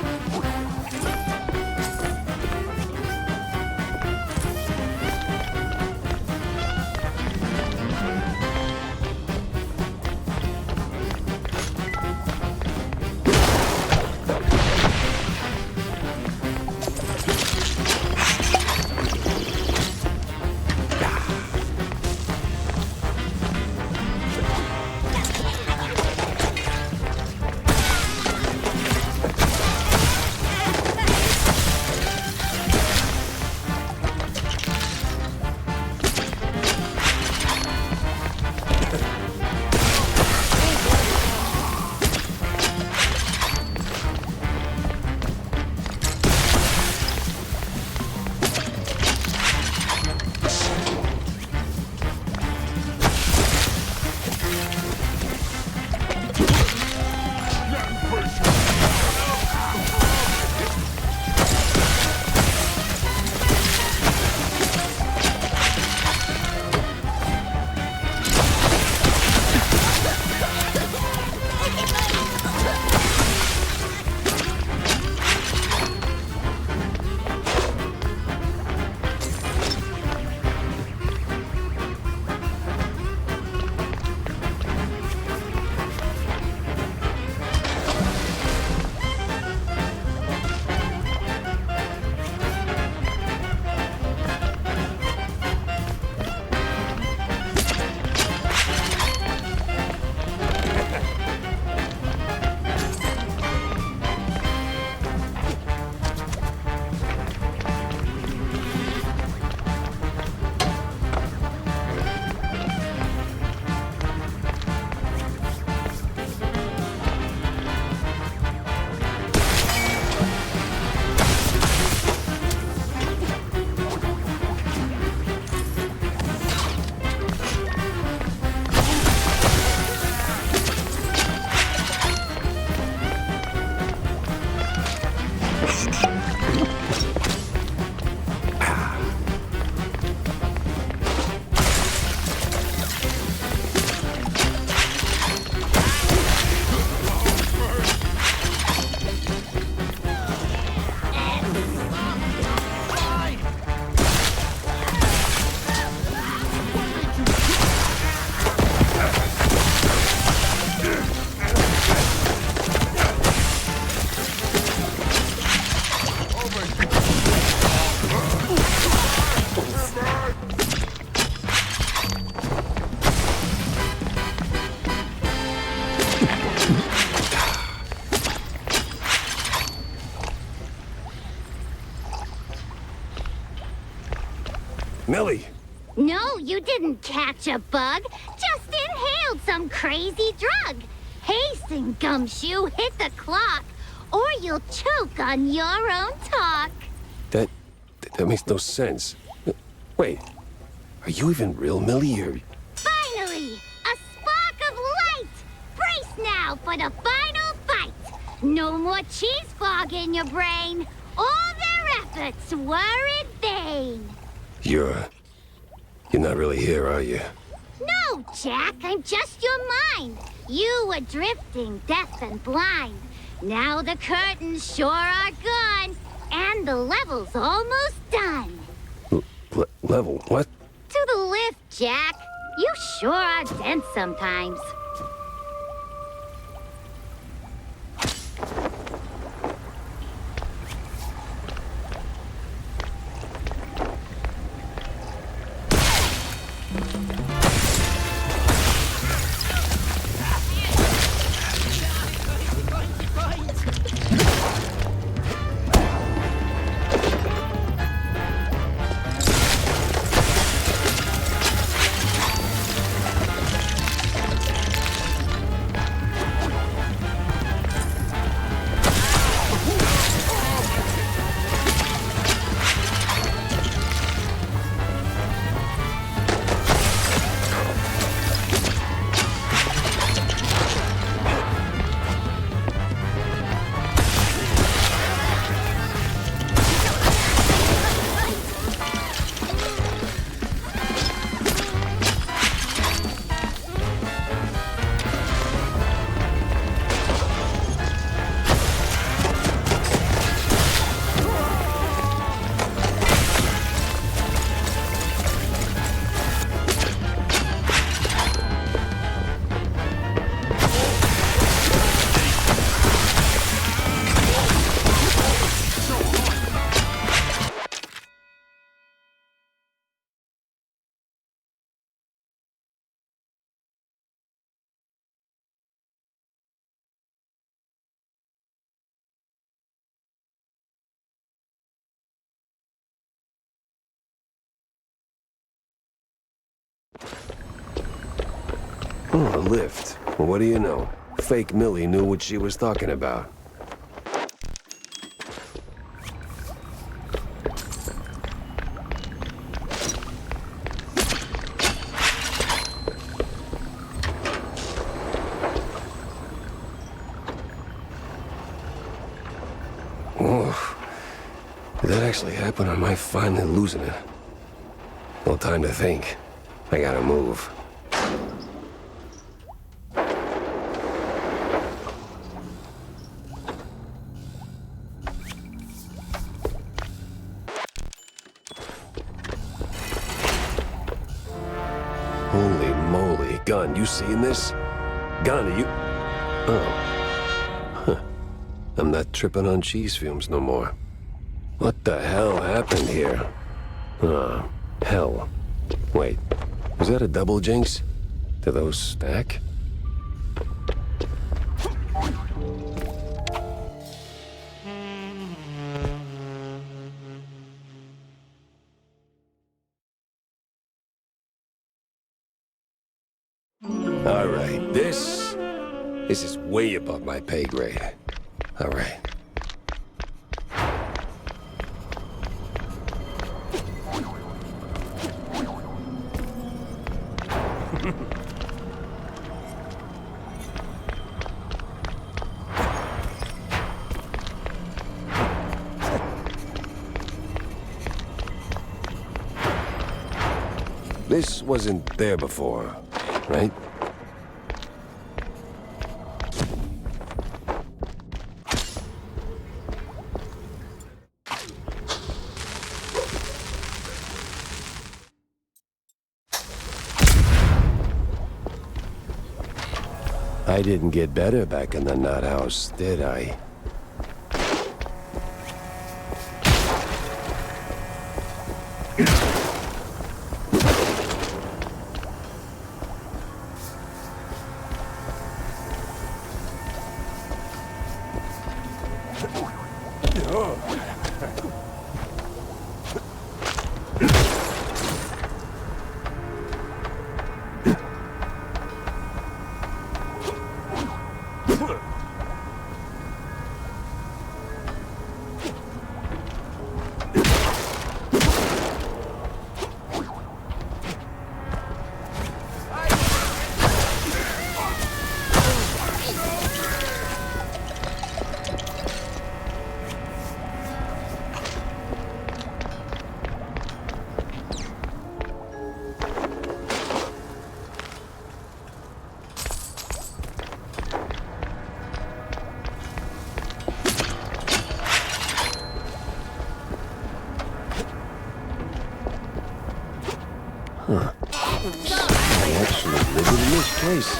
Millie! No, you didn't catch a bug. Just inhaled some crazy drug. Hasten, Gumshoe, hit the clock, or you'll choke on your own talk. That makes no sense. Wait, are you even real, Millie, or... Finally! A spark of light! Brace now for the final fight! No more cheese fog in your brain! All their efforts were in vain! You're not really here, are you? No, Jack, I'm just your mind. You were drifting, deaf and blind. Now the curtains sure are gone. And the level's almost done. Level? What? To the lift, Jack. You sure are dense sometimes. Oh, a lift. Well, what do you know? Fake Millie knew what she was talking about. Oh, did that actually happen, or am I finally losing it? No time to think. I gotta move. Holy moly, Gun, you seeing this? Gun, are you... Oh. Huh. I'm not tripping on cheese fumes no more. What the hell happened here? Oh, hell. Wait, was that a double jinx? Do those stack? All right, this is way above my pay grade. All right. This wasn't there before, right? I didn't get better back in the nut house, did I? Huh. I actually living in this place.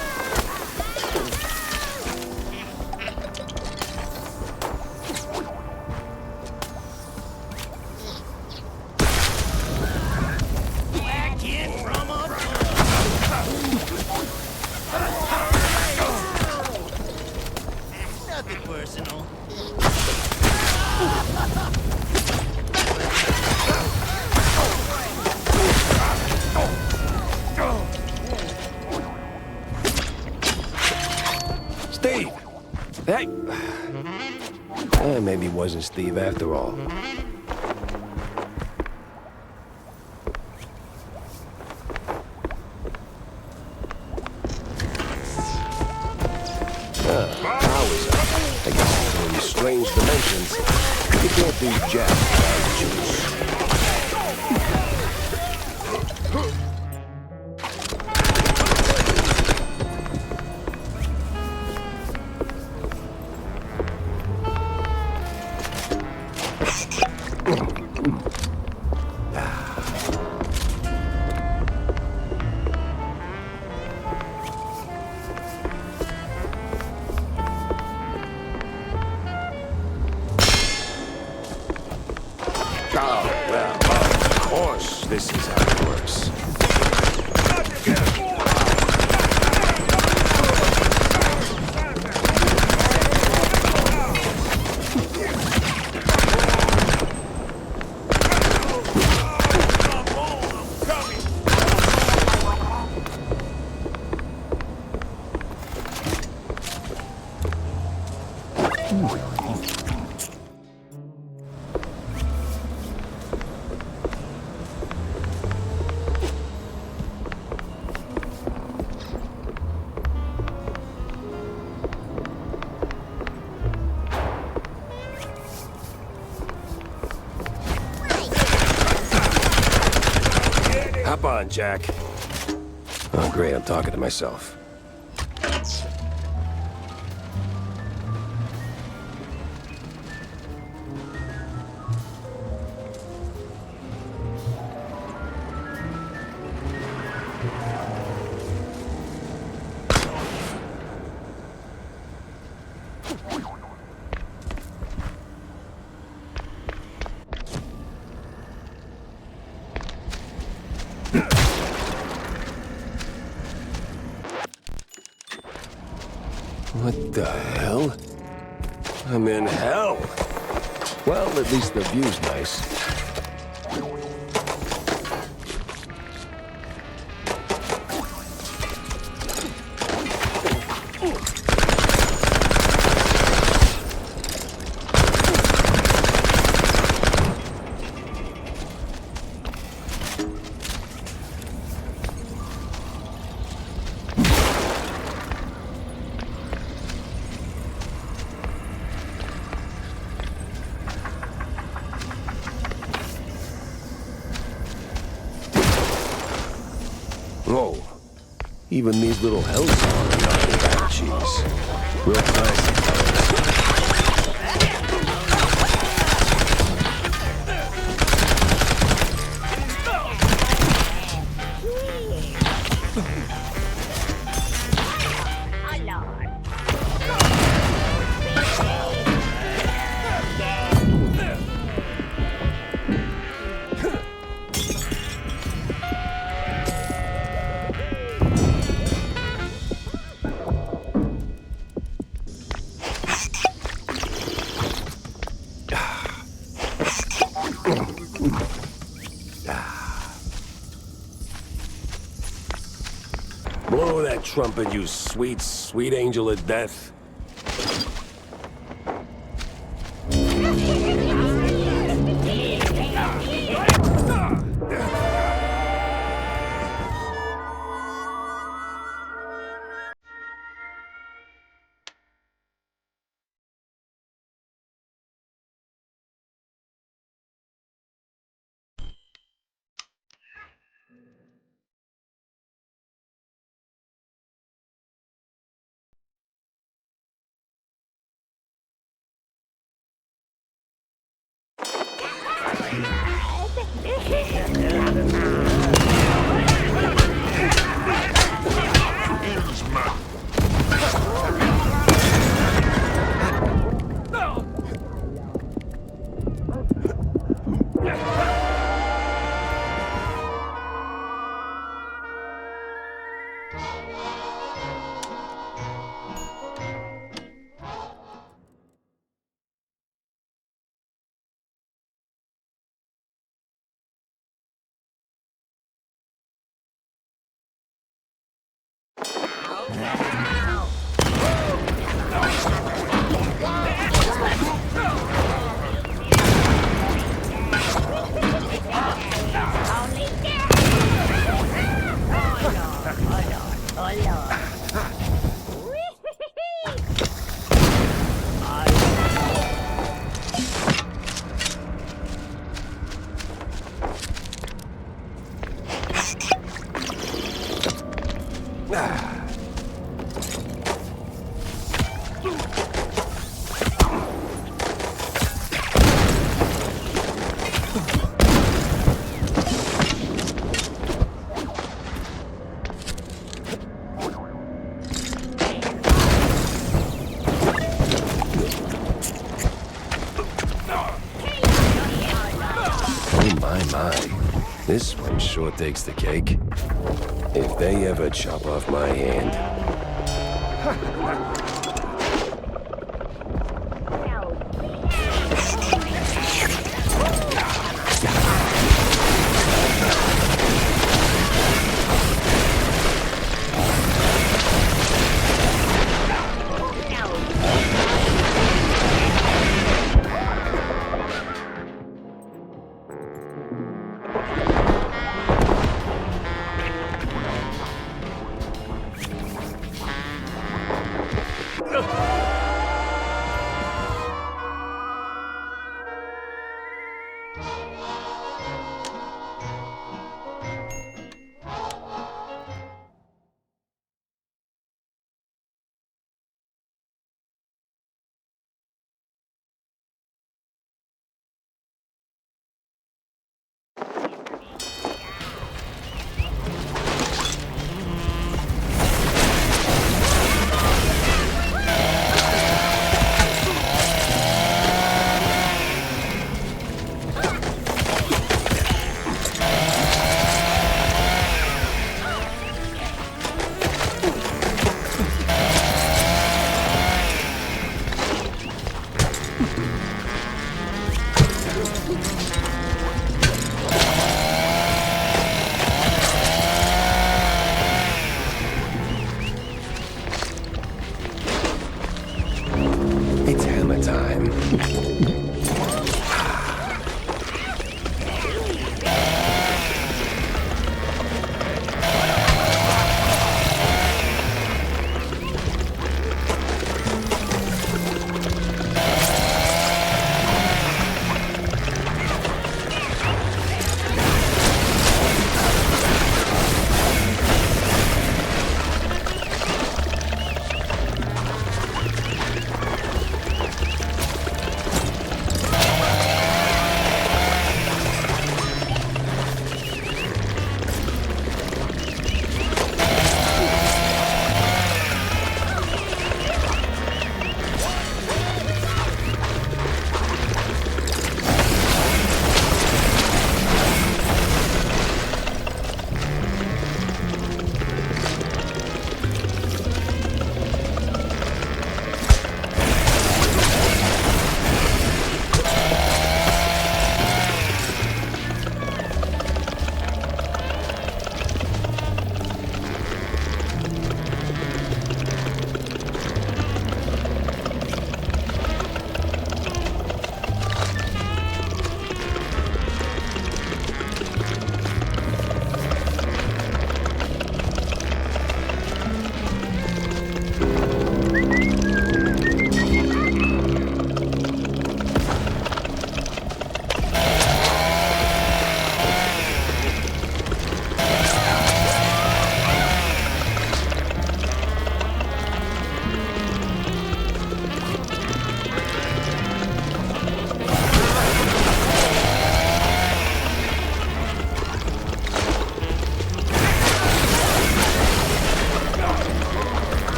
Nothing personal. Steve! Hey! Maybe it wasn't Steve after all. Powers up. I guess in these strange dimensions, you can't do jack without juice. Oh, well, of course, this is how it works. Hop on, Jack. Oh, great, I'm talking to myself. What the hell? I'm in hell. Well, at least the view's nice. Whoa. Even these little hells are not bad cheese. Real classy. Blow that trumpet, you sweet, sweet angel of death. My. This one sure takes the cake. If they ever chop off my hand... It's hammer time.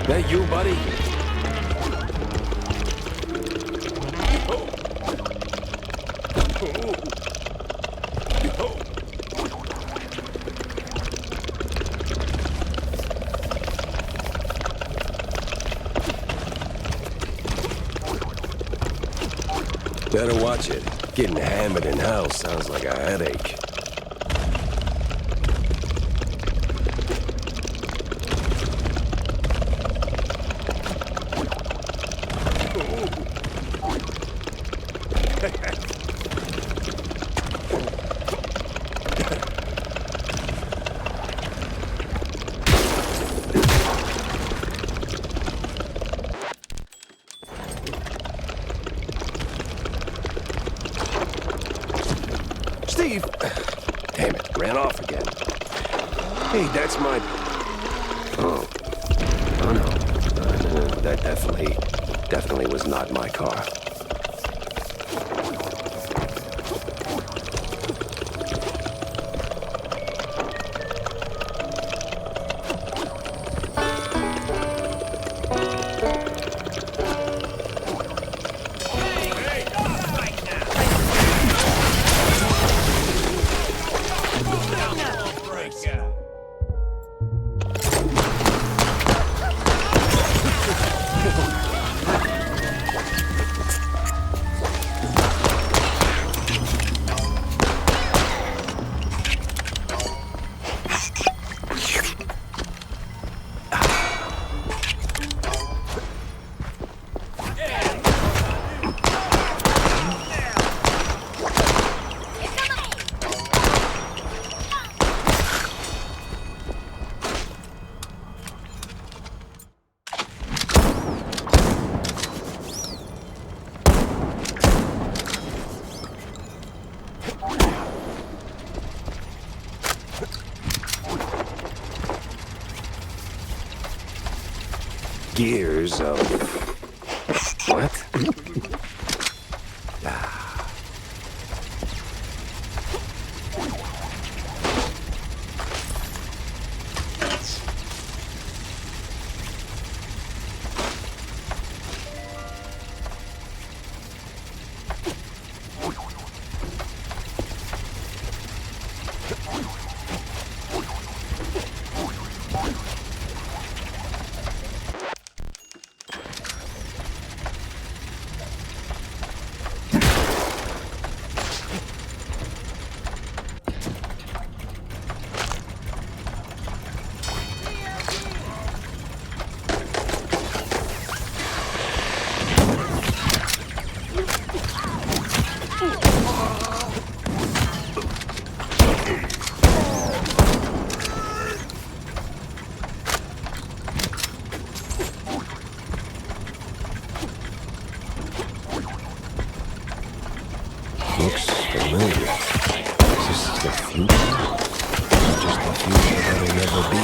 That you, buddy? Better watch it. Getting hammered in hell sounds like a headache. Steve, Damn it, ran off again. Hey, that's my... Oh. Oh, no. That definitely was not my car. Gears of... What? Looks familiar. Is this the future? Or just the future that'll never be?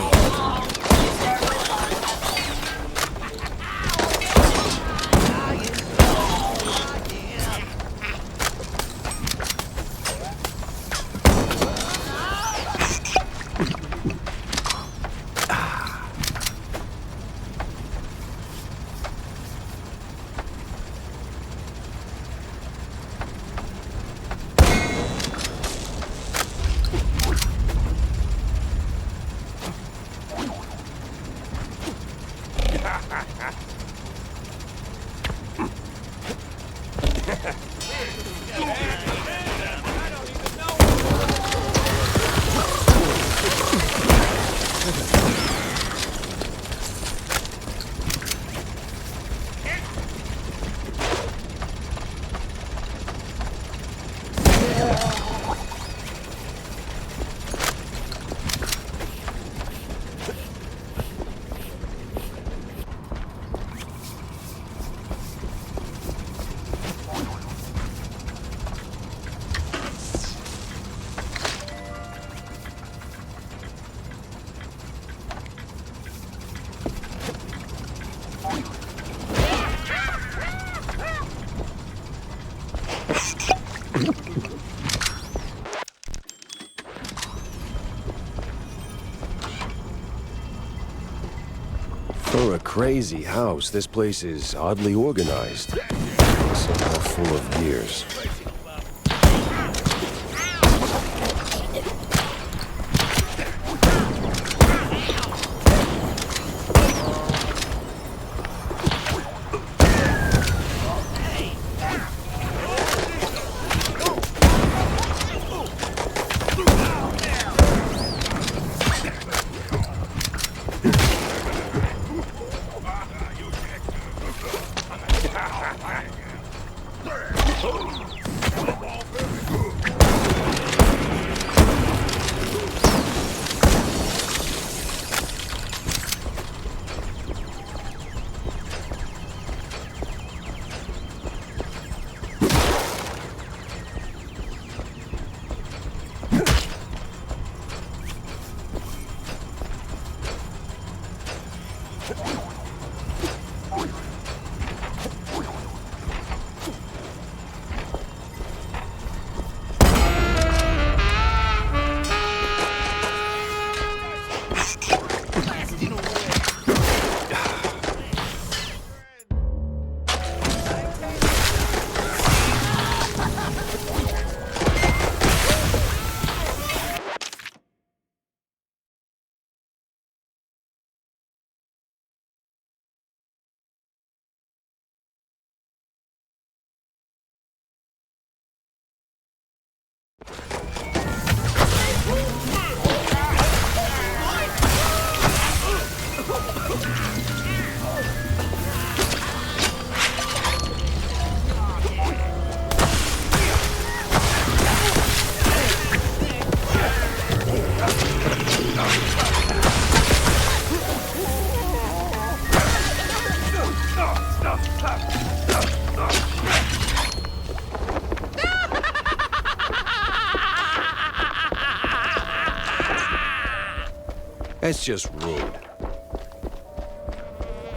For a crazy house, this place is oddly organized. Somehow full of gears. That's just rude.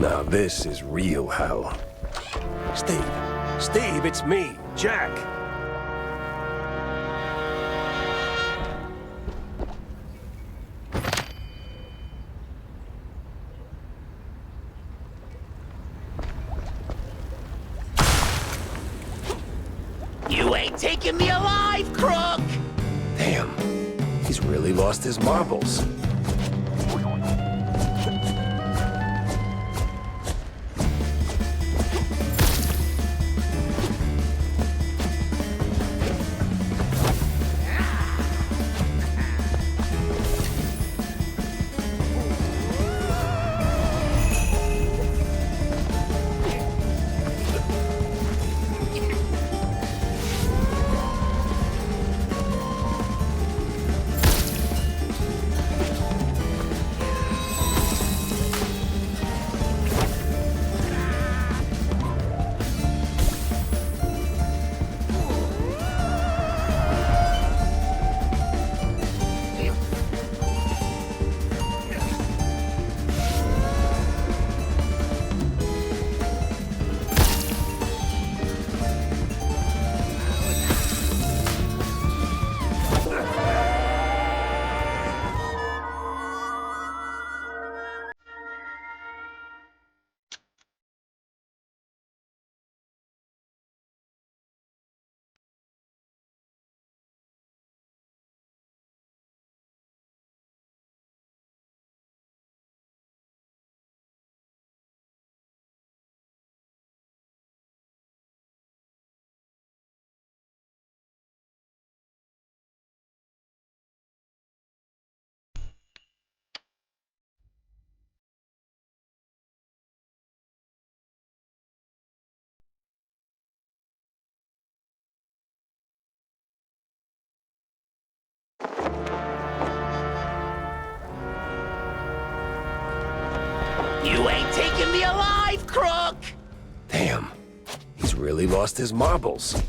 Now this is real hell. Steve, it's me, Jack. You ain't taking me alive, crook! Damn, he's really lost his marbles. You ain't taking me alive, crook! Damn, he's really lost his marbles.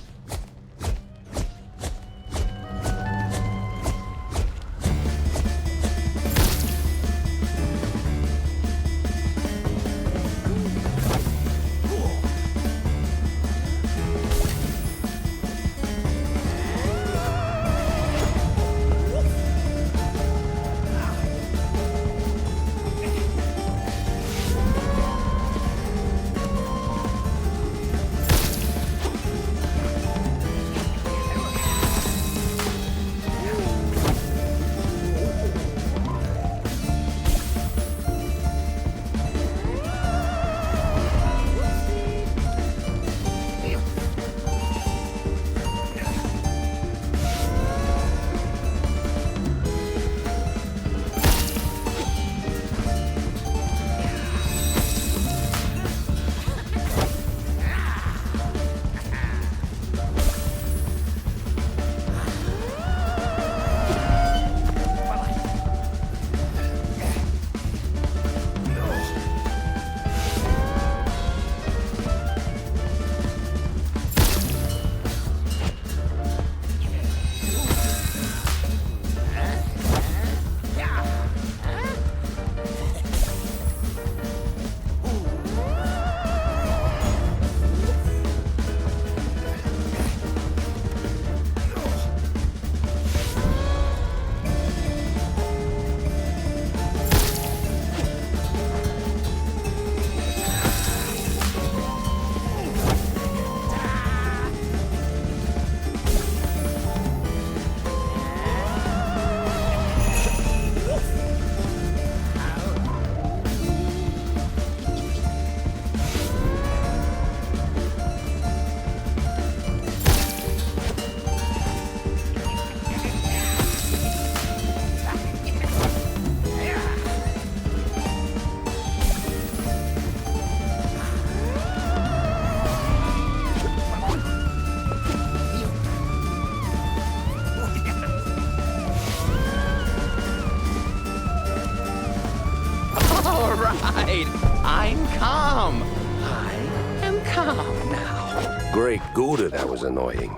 right. I'm calm. I am calm now. Great Gouda, that was annoying.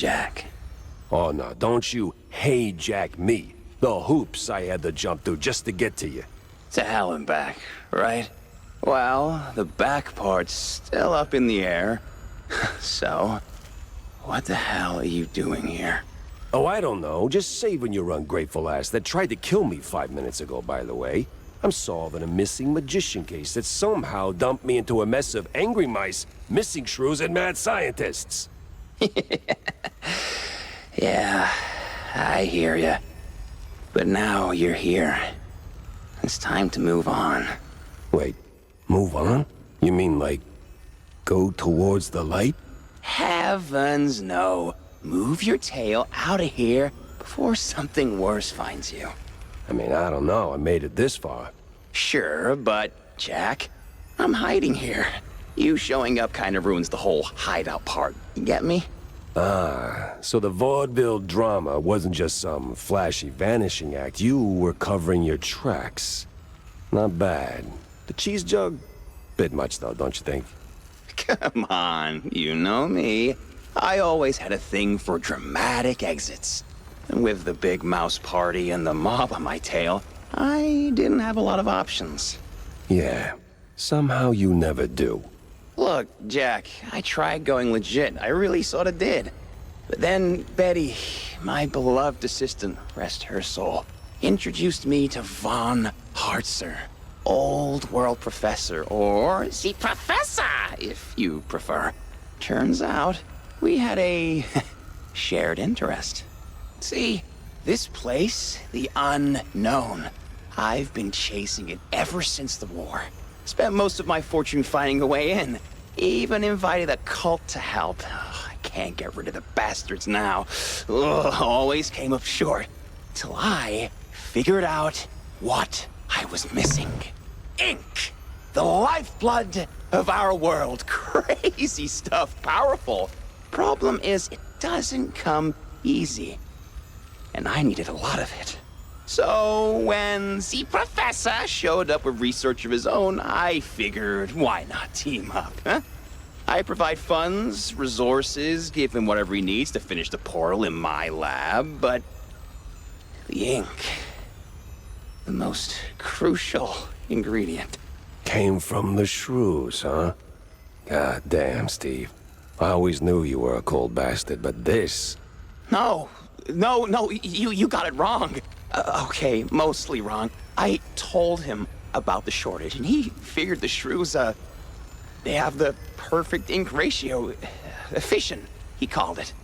Jack. Oh, no, don't you hey Jack me. The hoops I had to jump through just to get to you. To hell and back, right? Well, the back part's still up in the air. So, what the hell are you doing here? Oh, I don't know. Just saving your ungrateful ass that tried to kill me 5 minutes ago, by the way. I'm solving a missing magician case that somehow dumped me into a mess of angry mice, missing shrews, and mad scientists. Yeah, I hear ya. But now you're here. It's time to move on. Wait, move on? You mean like, go towards the light? Heavens no. Move your tail out of here before something worse finds you. I mean, I don't know. I made it this far. Sure, but, Jack, I'm hiding here. You showing up kind of ruins the whole hideout part. You get me? Ah, so the vaudeville drama wasn't just some flashy vanishing act. You were covering your tracks. Not bad. The cheese jug? Bit much, though, don't you think? Come on, you know me. I always had a thing for dramatic exits. And with the big mouse party and the mob on my tail, I didn't have a lot of options. Yeah, somehow you never do. Look, Jack, I tried going legit. I really sort of did. But then Betty, my beloved assistant, rest her soul, introduced me to Von Hartzer, old world professor, or the professor, if you prefer. Turns out, we had a shared interest. See, this place, the unknown, I've been chasing it ever since the war. Spent most of my fortune finding a way in. Even invited a cult to help. I can't get rid of the bastards now. Always came up short. Till I figured out what I was missing. Ink! The lifeblood of our world. Crazy stuff, powerful. Problem is, it doesn't come easy. And I needed a lot of it. So when the professor showed up with research of his own, I figured, why not team up, huh? I provide funds, resources, give him whatever he needs to finish the portal in my lab, but the ink, the most crucial ingredient. Came from the shrews, huh? God damn, Steve. I always knew you were a cold bastard, but this... No, you got it wrong. Okay, mostly wrong. I told him about the shortage, and he figured the shrews, they have the perfect ink ratio. Efficient, he called it.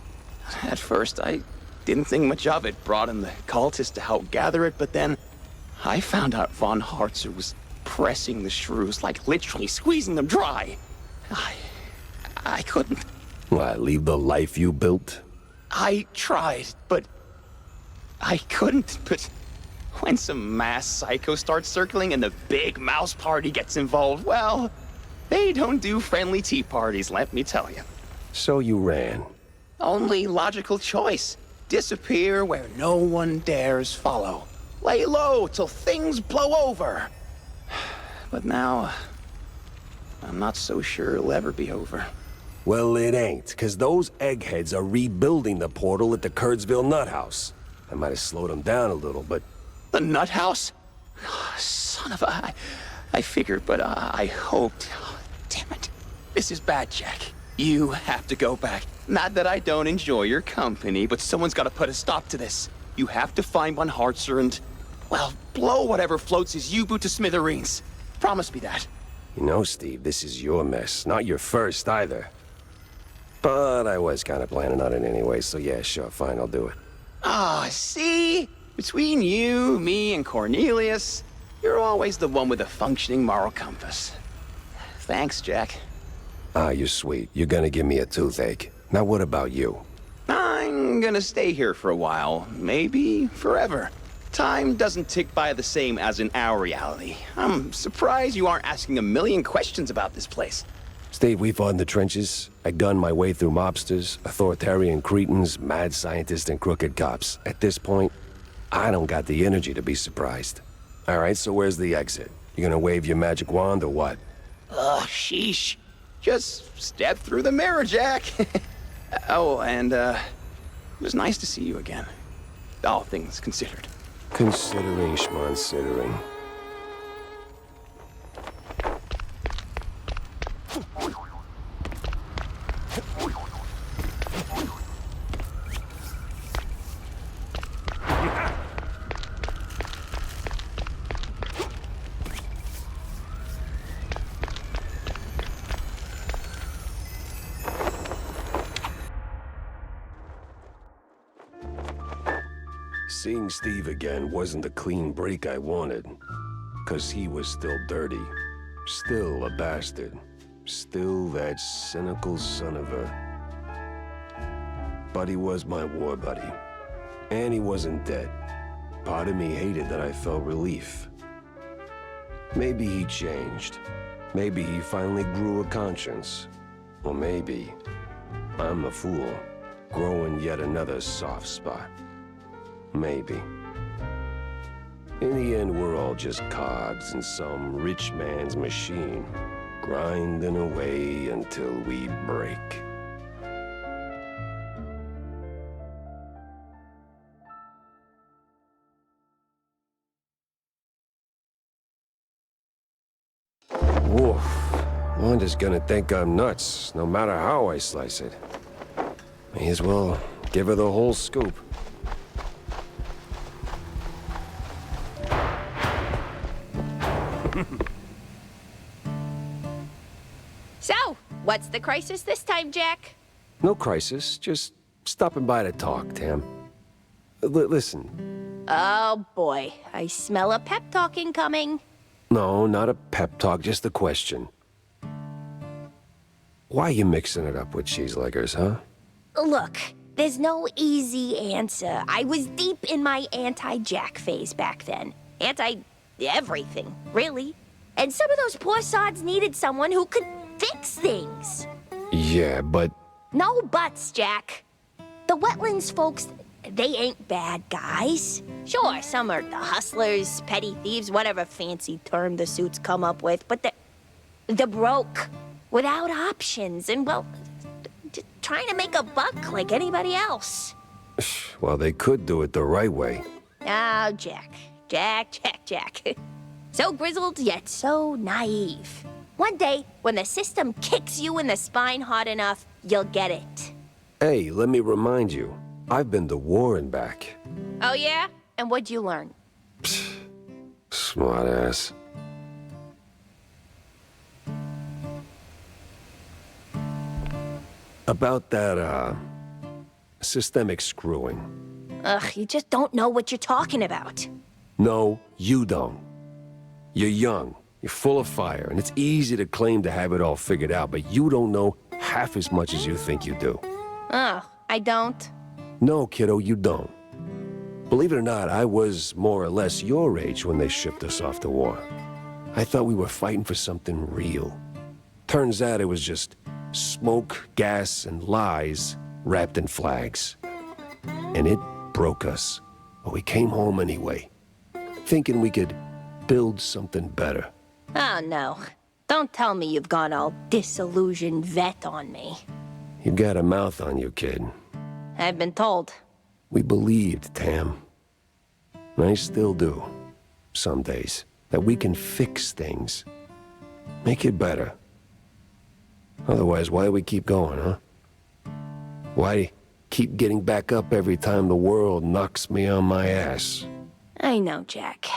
At first, I didn't think much of it. Brought in the cultists to help gather it, but then I found out Von Hartzer was pressing the shrews, like literally squeezing them dry. I couldn't. What, leave the life you built? I tried, but I couldn't. But when some mass psycho starts circling and the big mouse party gets involved, well, they don't do friendly tea parties, let me tell you. So you ran. Only logical choice. Disappear where no one dares follow. Lay low till things blow over. But now, I'm not so sure it'll ever be over. Well, it ain't, 'cause those eggheads are rebuilding the portal at the Kurtzville Nut House. I might have slowed them down a little, but... The Nut House? Son of a... I figured, but I hoped. Damn it. This is bad, Jack. You have to go back. Not that I don't enjoy your company, but someone's got to put a stop to this. You have to find Von Hartzer and, well, blow whatever floats his U-boot to smithereens. Promise me that. You know, Steve, this is your mess, not your first either. But I was kind of planning on it anyway, so yeah, sure, fine, I'll do it. Ah, see? Between you, me, and Cornelius, you're always the one with a functioning moral compass. Thanks, Jack. Ah, you're sweet. You're gonna give me a toothache. Now what about you? I'm gonna stay here for a while, maybe forever. Time doesn't tick by the same as in our reality. I'm surprised you aren't asking a million questions about this place. Steve, we fought in the trenches. I gunned my way through mobsters, authoritarian cretins, mad scientists, and crooked cops. At this point, I don't got the energy to be surprised. All right, so where's the exit? You gonna wave your magic wand or what? Ugh, sheesh. Just step through the mirror, Jack. Oh, and, It was nice to see you again. All things considered. Considering schmonsidering. Seeing Steve again wasn't the clean break I wanted. 'Cause he was still dirty. Still a bastard. Still that cynical son of a... But he was my war buddy. And he wasn't dead. Part of me hated that I felt relief. Maybe he changed. Maybe he finally grew a conscience. Or maybe I'm a fool, growing yet another soft spot. Maybe. In the end, we're all just cogs in some rich man's machine, grinding away until we break. Woof. Wanda's gonna think I'm nuts, no matter how I slice it. May as well give her the whole scoop. So, what's the crisis this time, Jack? No crisis, just stopping by to talk, Tam. Listen. Oh boy, I smell a pep talk incoming. No, not a pep talk, just a question. Why are you mixing it up with cheeseleggers, huh? Look, there's no easy answer. I was deep in my anti-Jack phase back then. Anti-everything, really. And some of those poor sods needed someone who could fix things. Yeah, but... No buts, Jack. The Wetlands folks, they ain't bad guys. Sure, some are the hustlers, petty thieves, whatever fancy term the suits come up with, but they're broke, without options, and, well, just trying to make a buck like anybody else. Well, they could do it the right way. Oh, Jack. So grizzled, yet so naive. One day, when the system kicks you in the spine hard enough, you'll get it. Hey, let me remind you, I've been to war and back. Oh, yeah? And what'd you learn? Smart ass. About that, systemic screwing. Ugh, you just don't know what you're talking about. No, you don't. You're young, you're full of fire, and it's easy to claim to have it all figured out, but you don't know half as much as you think you do. Oh, I don't? No, kiddo, you don't. Believe it or not, I was more or less your age when they shipped us off to war. I thought we were fighting for something real. Turns out it was just smoke, gas, and lies wrapped in flags. And it broke us. But we came home anyway, thinking we could build something better. Oh, no. Don't tell me you've gone all disillusioned vet on me. You got a mouth on you, kid. I've been told. We believed, Tam. And I still do, some days, that we can fix things. Make it better. Otherwise, why do we keep going, huh? Why keep getting back up every time the world knocks me on my ass? I know, Jack.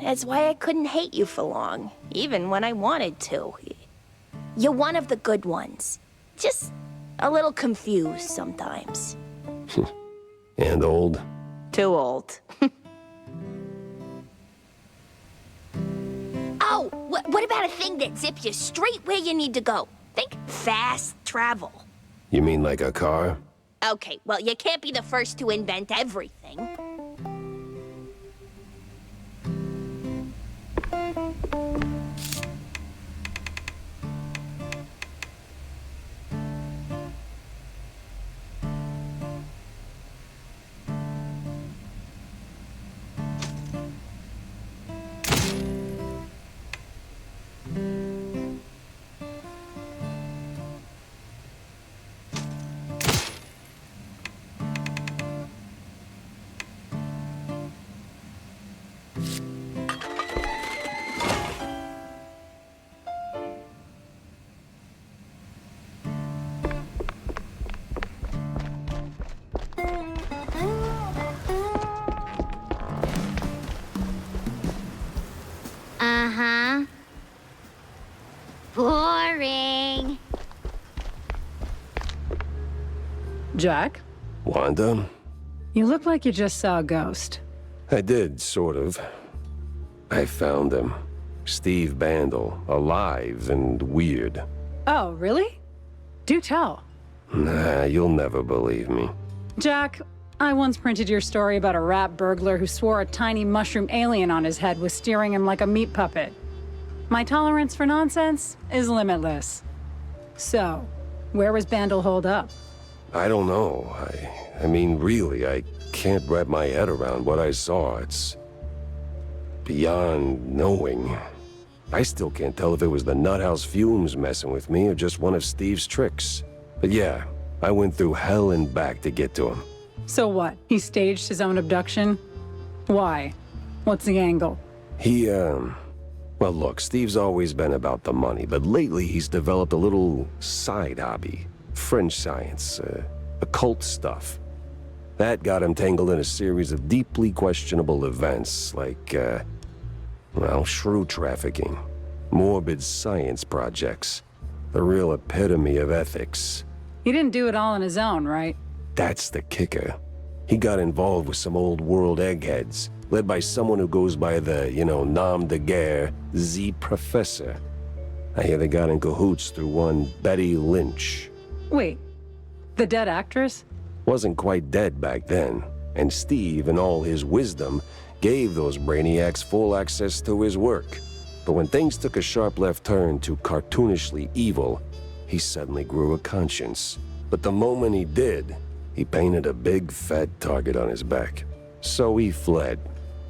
That's why I couldn't hate you for long, even when I wanted to. You're one of the good ones. Just a little confused sometimes. And old? Too old. Oh, what about a thing that zips you straight where you need to go? Think fast travel. You mean like a car? Okay, well, you can't be the first to invent everything. Boring. Jack, Wanda? you look like you just saw a ghost. I did, sort of. I found him. Steve Bandel, alive and weird. Oh, really? Do tell. Nah, you'll never believe me. Jack, I once printed your story about a rat burglar who swore a tiny mushroom alien on his head was steering him like a meat puppet. My tolerance for nonsense is limitless. So, where was Bandel holed up? I don't know. I mean, really, I can't wrap my head around what I saw. It's beyond knowing. I still can't tell if it was the nuthouse fumes messing with me or just one of Steve's tricks. But yeah, I went through hell and back to get to him. So what? He staged his own abduction? Why? What's the angle? Well, look, Steve's always been about the money, but lately he's developed a little side hobby. French science, occult stuff. That got him tangled in a series of deeply questionable events, like, well, shrew trafficking, morbid science projects, the real epitome of ethics. He didn't do it all on his own, right? That's the kicker. He got involved with some old world eggheads, led by someone who goes by the, nom de guerre, Z Professor. I hear they got in cahoots through one Betty Lynch. Wait, the dead actress? Wasn't quite dead back then, and Steve, in all his wisdom, gave those brainiacs full access to his work. But when things took a sharp left turn to cartoonishly evil, he suddenly grew a conscience. But the moment he did, he painted a big fat target on his back. So he fled,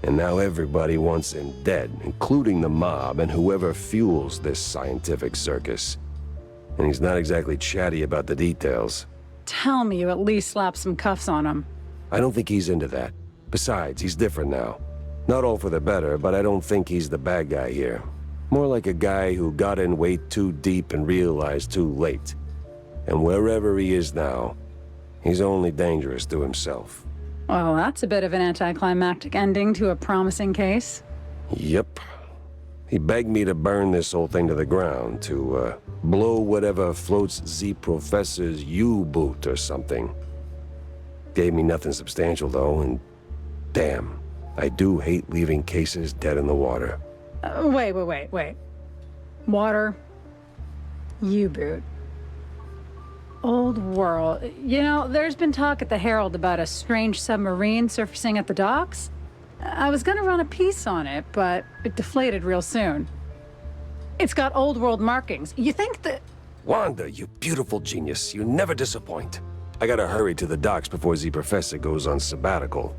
and now everybody wants him dead, including the mob and whoever fuels this scientific circus. And he's not exactly chatty about the details. Tell me you at least slapped some cuffs on him. I don't think he's into that. Besides, he's different now. Not all for the better, but I don't think he's the bad guy here. More like a guy who got in way too deep and realized too late. And wherever he is now, he's only dangerous to himself. Well, that's a bit of an anticlimactic ending to a promising case. Yep. He begged me to burn this whole thing to the ground, to blow whatever floats Z Professor's U-boot or something. Gave me nothing substantial, though, and damn, I do hate leaving cases dead in the water. Wait. Water. U-boot. Old world. You know, there's been talk at the Herald about a strange submarine surfacing at the docks. I was gonna run a piece on it, but it deflated real soon. It's got old world markings. You think that... Wanda, you beautiful genius. You never disappoint. I gotta hurry to the docks before Z Professor goes on sabbatical.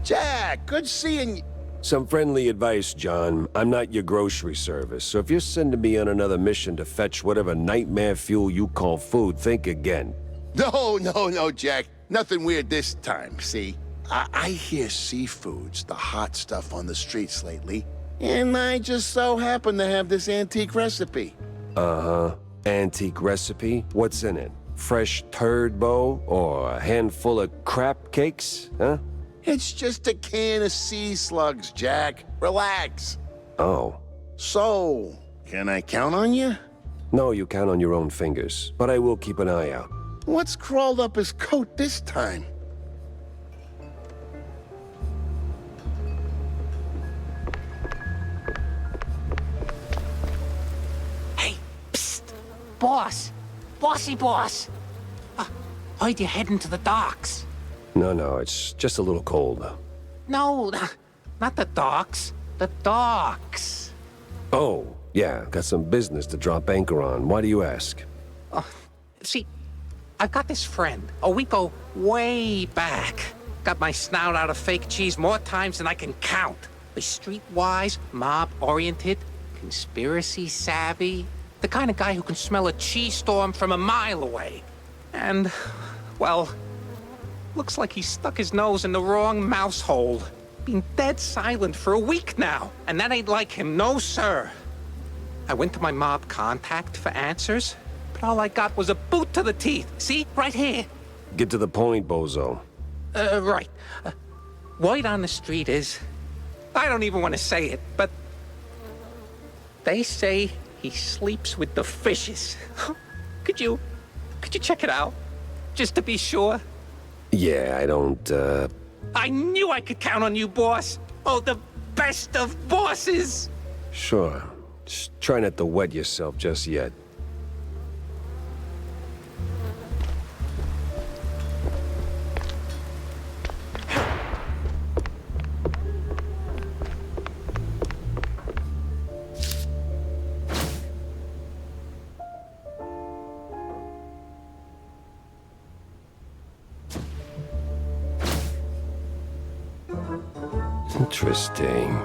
Jack, good seeing you. Some friendly advice, John. I'm not your grocery service, so if you're sending me on another mission to fetch whatever nightmare fuel you call food, think again. No, Jack. Nothing weird this time, see? I hear seafood's the hot stuff on the streets lately, and I just so happen to have this antique recipe. Uh-huh. Antique recipe? What's in it? Fresh turd bow or a handful of crap cakes, huh? It's just a can of sea slugs, Jack. Relax. Oh. So, can I count on you? No, you count on your own fingers, but I will keep an eye out. What's crawled up his coat this time? Hey, psst! Boss! Bossy boss! Heard you're heading to the docks. No, it's just a little cold. No, not the docks. The docks. Oh, yeah, got some business to drop anchor on. Why do you ask? See, I've got this friend. Oh, we go way back. Got my snout out of fake cheese more times than I can count. He's streetwise, mob-oriented, conspiracy savvy. The kind of guy who can smell a cheese storm from a mile away. And, well, looks like he stuck his nose in the wrong mouse hole. Been dead silent for a week now, and that ain't like him, no sir. I went to my mob contact for answers, but all I got was a boot to the teeth. See, right here. Get to the point, bozo. Right. Word on the street is I don't even want to say it, but they say he sleeps with the fishes. Could you check it out? Just to be sure? Yeah, I don't, I knew I could count on you, boss. Oh, the best of bosses. Sure. Just try not to wet yourself just yet. Interesting.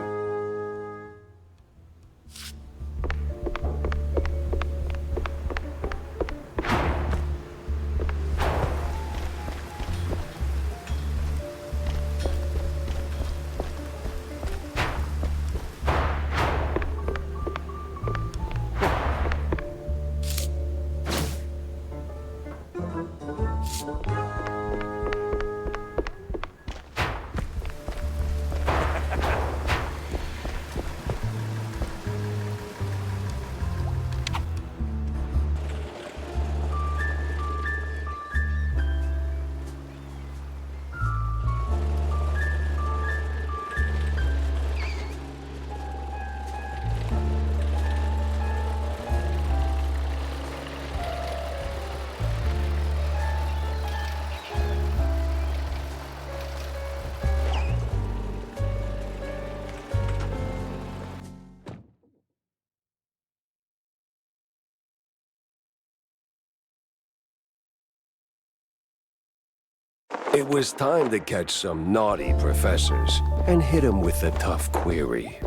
It was time to catch some naughty professors and hit them with a tough query.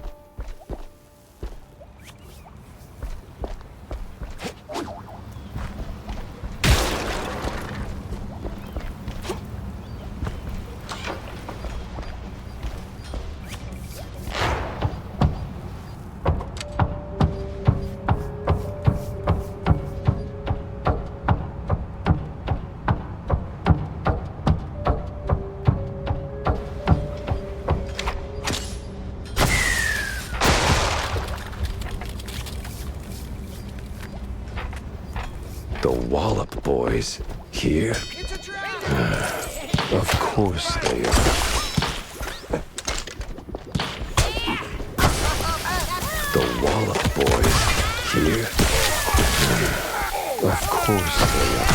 The Wallop boys here? Of course they are. The Wallop boys here? Of course they are.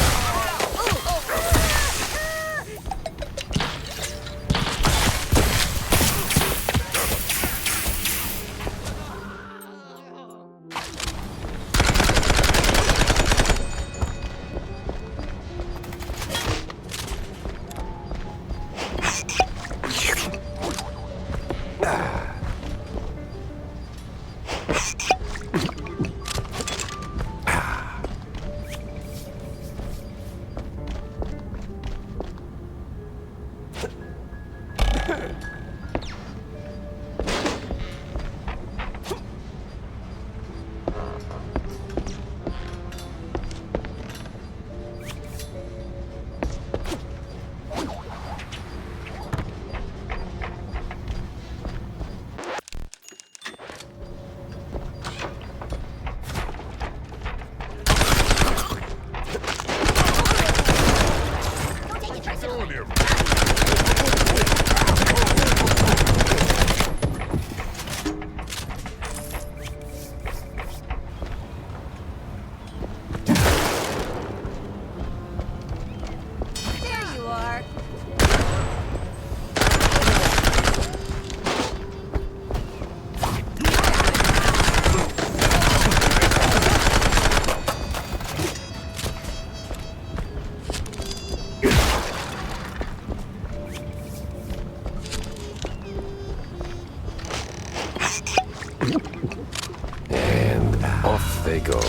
And off they go.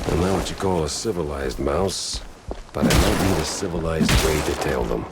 I'm not what you call a civilized mouse, but I might need a civilized way to tail them.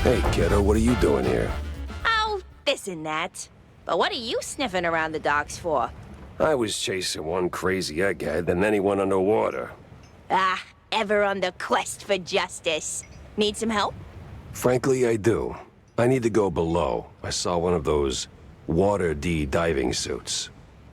Hey, kiddo, what are you doing here? Oh, this and that. But what are you sniffing around the docks for? I was chasing one crazy egghead, and then he went underwater. Ah, ever on the quest for justice. Need some help? Frankly, I do. I need to go below. I saw one of those Water D diving suits.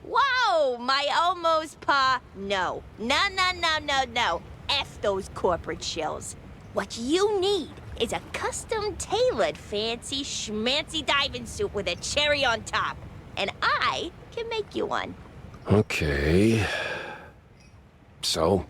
Whoa, my almost pa. No. No. F those corporate shills. What you need is a custom-tailored fancy schmancy diving suit with a cherry on top. And I can make you one. Okay. So,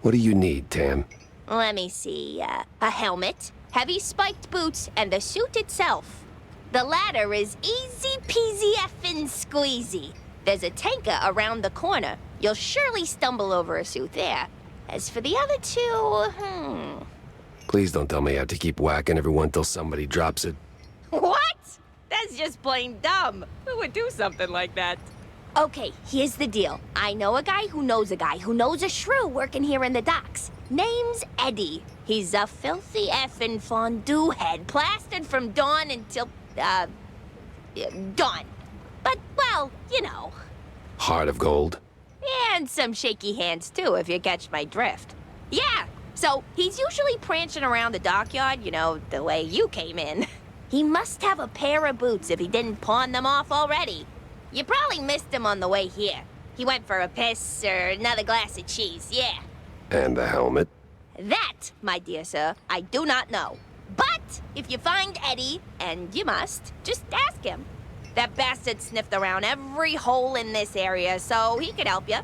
what do you need, Tam? Let me see, a helmet, heavy spiked boots, and the suit itself. The latter is easy peasy effing squeezy. There's a tanker around the corner. You'll surely stumble over a suit there. As for the other two, Please don't tell me I have to keep whacking everyone till somebody drops it. What? That's just plain dumb. Who would do something like that? Okay, here's the deal. I know a guy who knows a guy who knows a shrew working here in the docks. Name's Eddie. He's a filthy effing fondue head, plastered from dawn until, dawn. But, well, you know. Heart of gold. And some shaky hands, too, if you catch my drift. Yeah, so he's usually prancing around the dockyard, you know, the way you came in. He must have a pair of boots if he didn't pawn them off already. You probably missed him on the way here. He went for a piss or another glass of cheese, yeah. And the helmet. That, my dear sir, I do not know. But if you find Eddie, and you must, just ask him. That bastard sniffed around every hole in this area, so he could help you.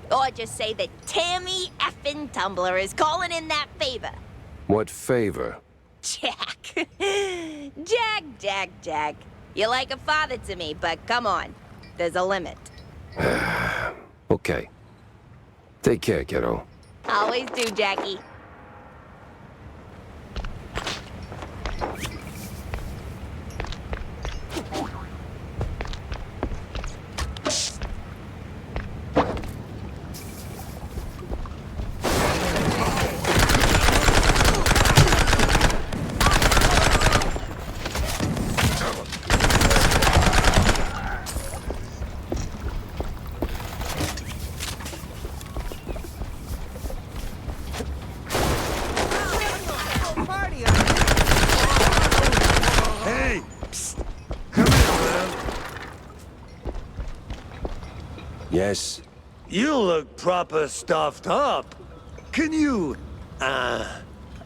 Or just say that Tammy effing Tumbler is calling in that favor. What favor? Jack. Jack. You're like a father to me, but come on. There's a limit. Okay. Take care, kiddo. Always do, Jackie. Hey! Psst. Come here, man. Yes? You look proper stuffed up. Can you,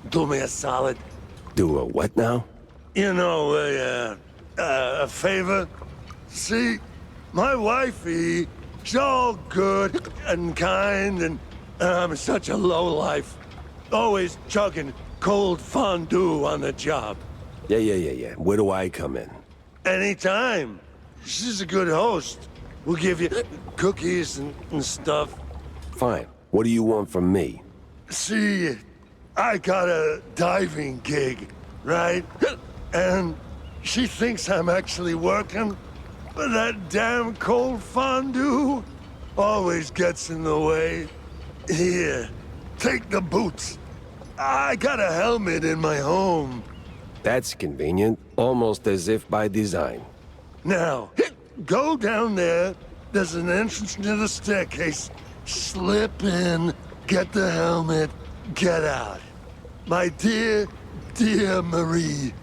do me a solid? Do a what now? You know, a favor? See, my wifey, she's all good and kind, and I'm such a lowlife. Always chugging cold fondue on the job. Yeah. Where do I come in? Anytime. She's a good host. We'll give you cookies and stuff. Fine. What do you want from me? See, I got a diving gig, right? And she thinks I'm actually working, but that damn cold fondue always gets in the way. Here, take the boots. I got a helmet in my home. That's convenient. Almost as if by design. Now, go down there. There's an entrance near the staircase. Slip in, get the helmet, get out. My dear Marie.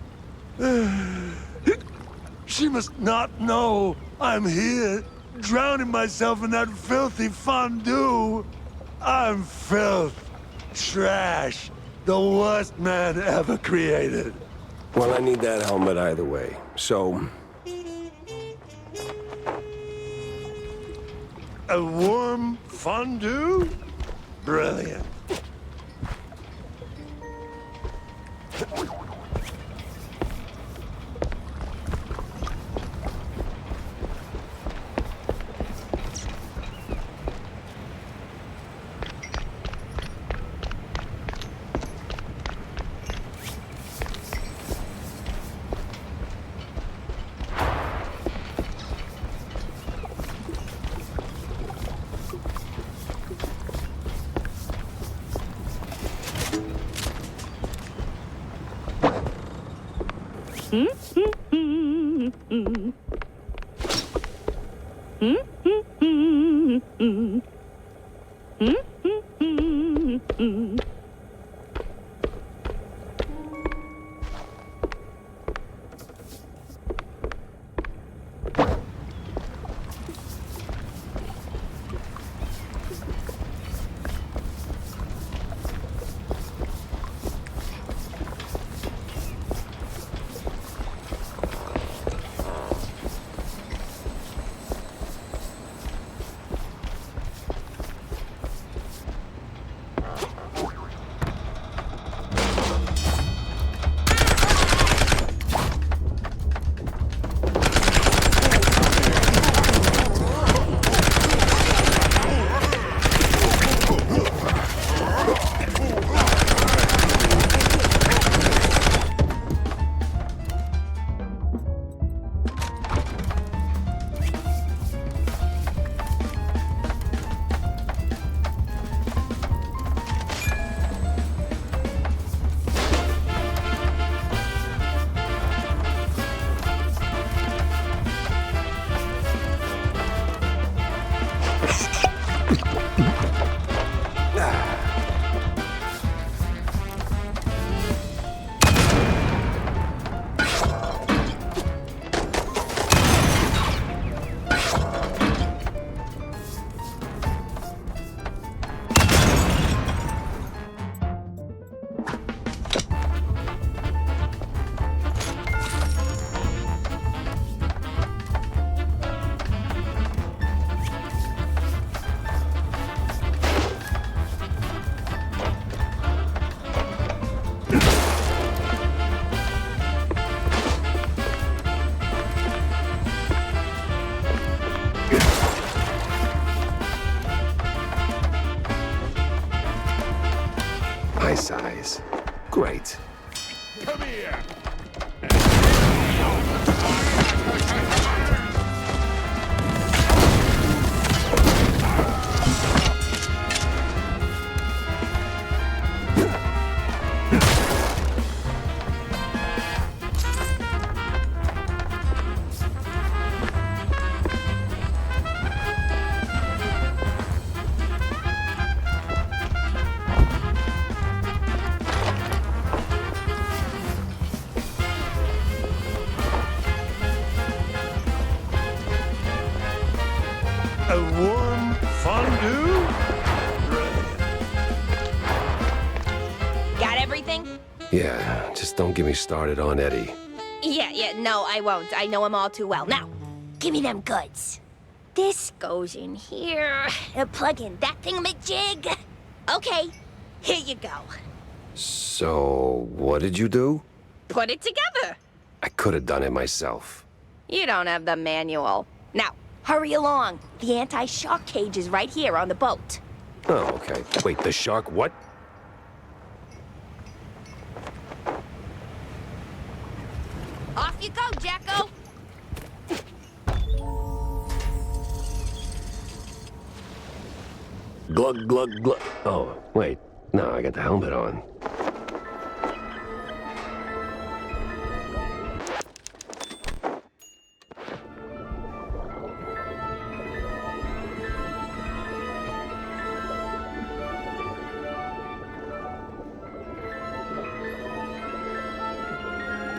She must not know I'm here, drowning myself in that filthy fondue. I'm filth, trash, the worst man ever created. Well, I need that helmet either way. So, a warm fondue? Brilliant. My size. Great. Come here. A warm fondue? Got everything? Yeah, just don't get me started on Eddie. Yeah, no, I won't. I know him all too well. Now, give me them goods. This goes in here. Plug in that thingamajig. Okay, here you go. So, what did you do? Put it together. I could have done it myself. You don't have the manual. Now, hurry along. The anti-shark cage is right here on the boat. Oh, okay. Wait, the shark what? Off you go, Jacko. Glug, glug, glug. Oh, wait. No, I got the helmet on.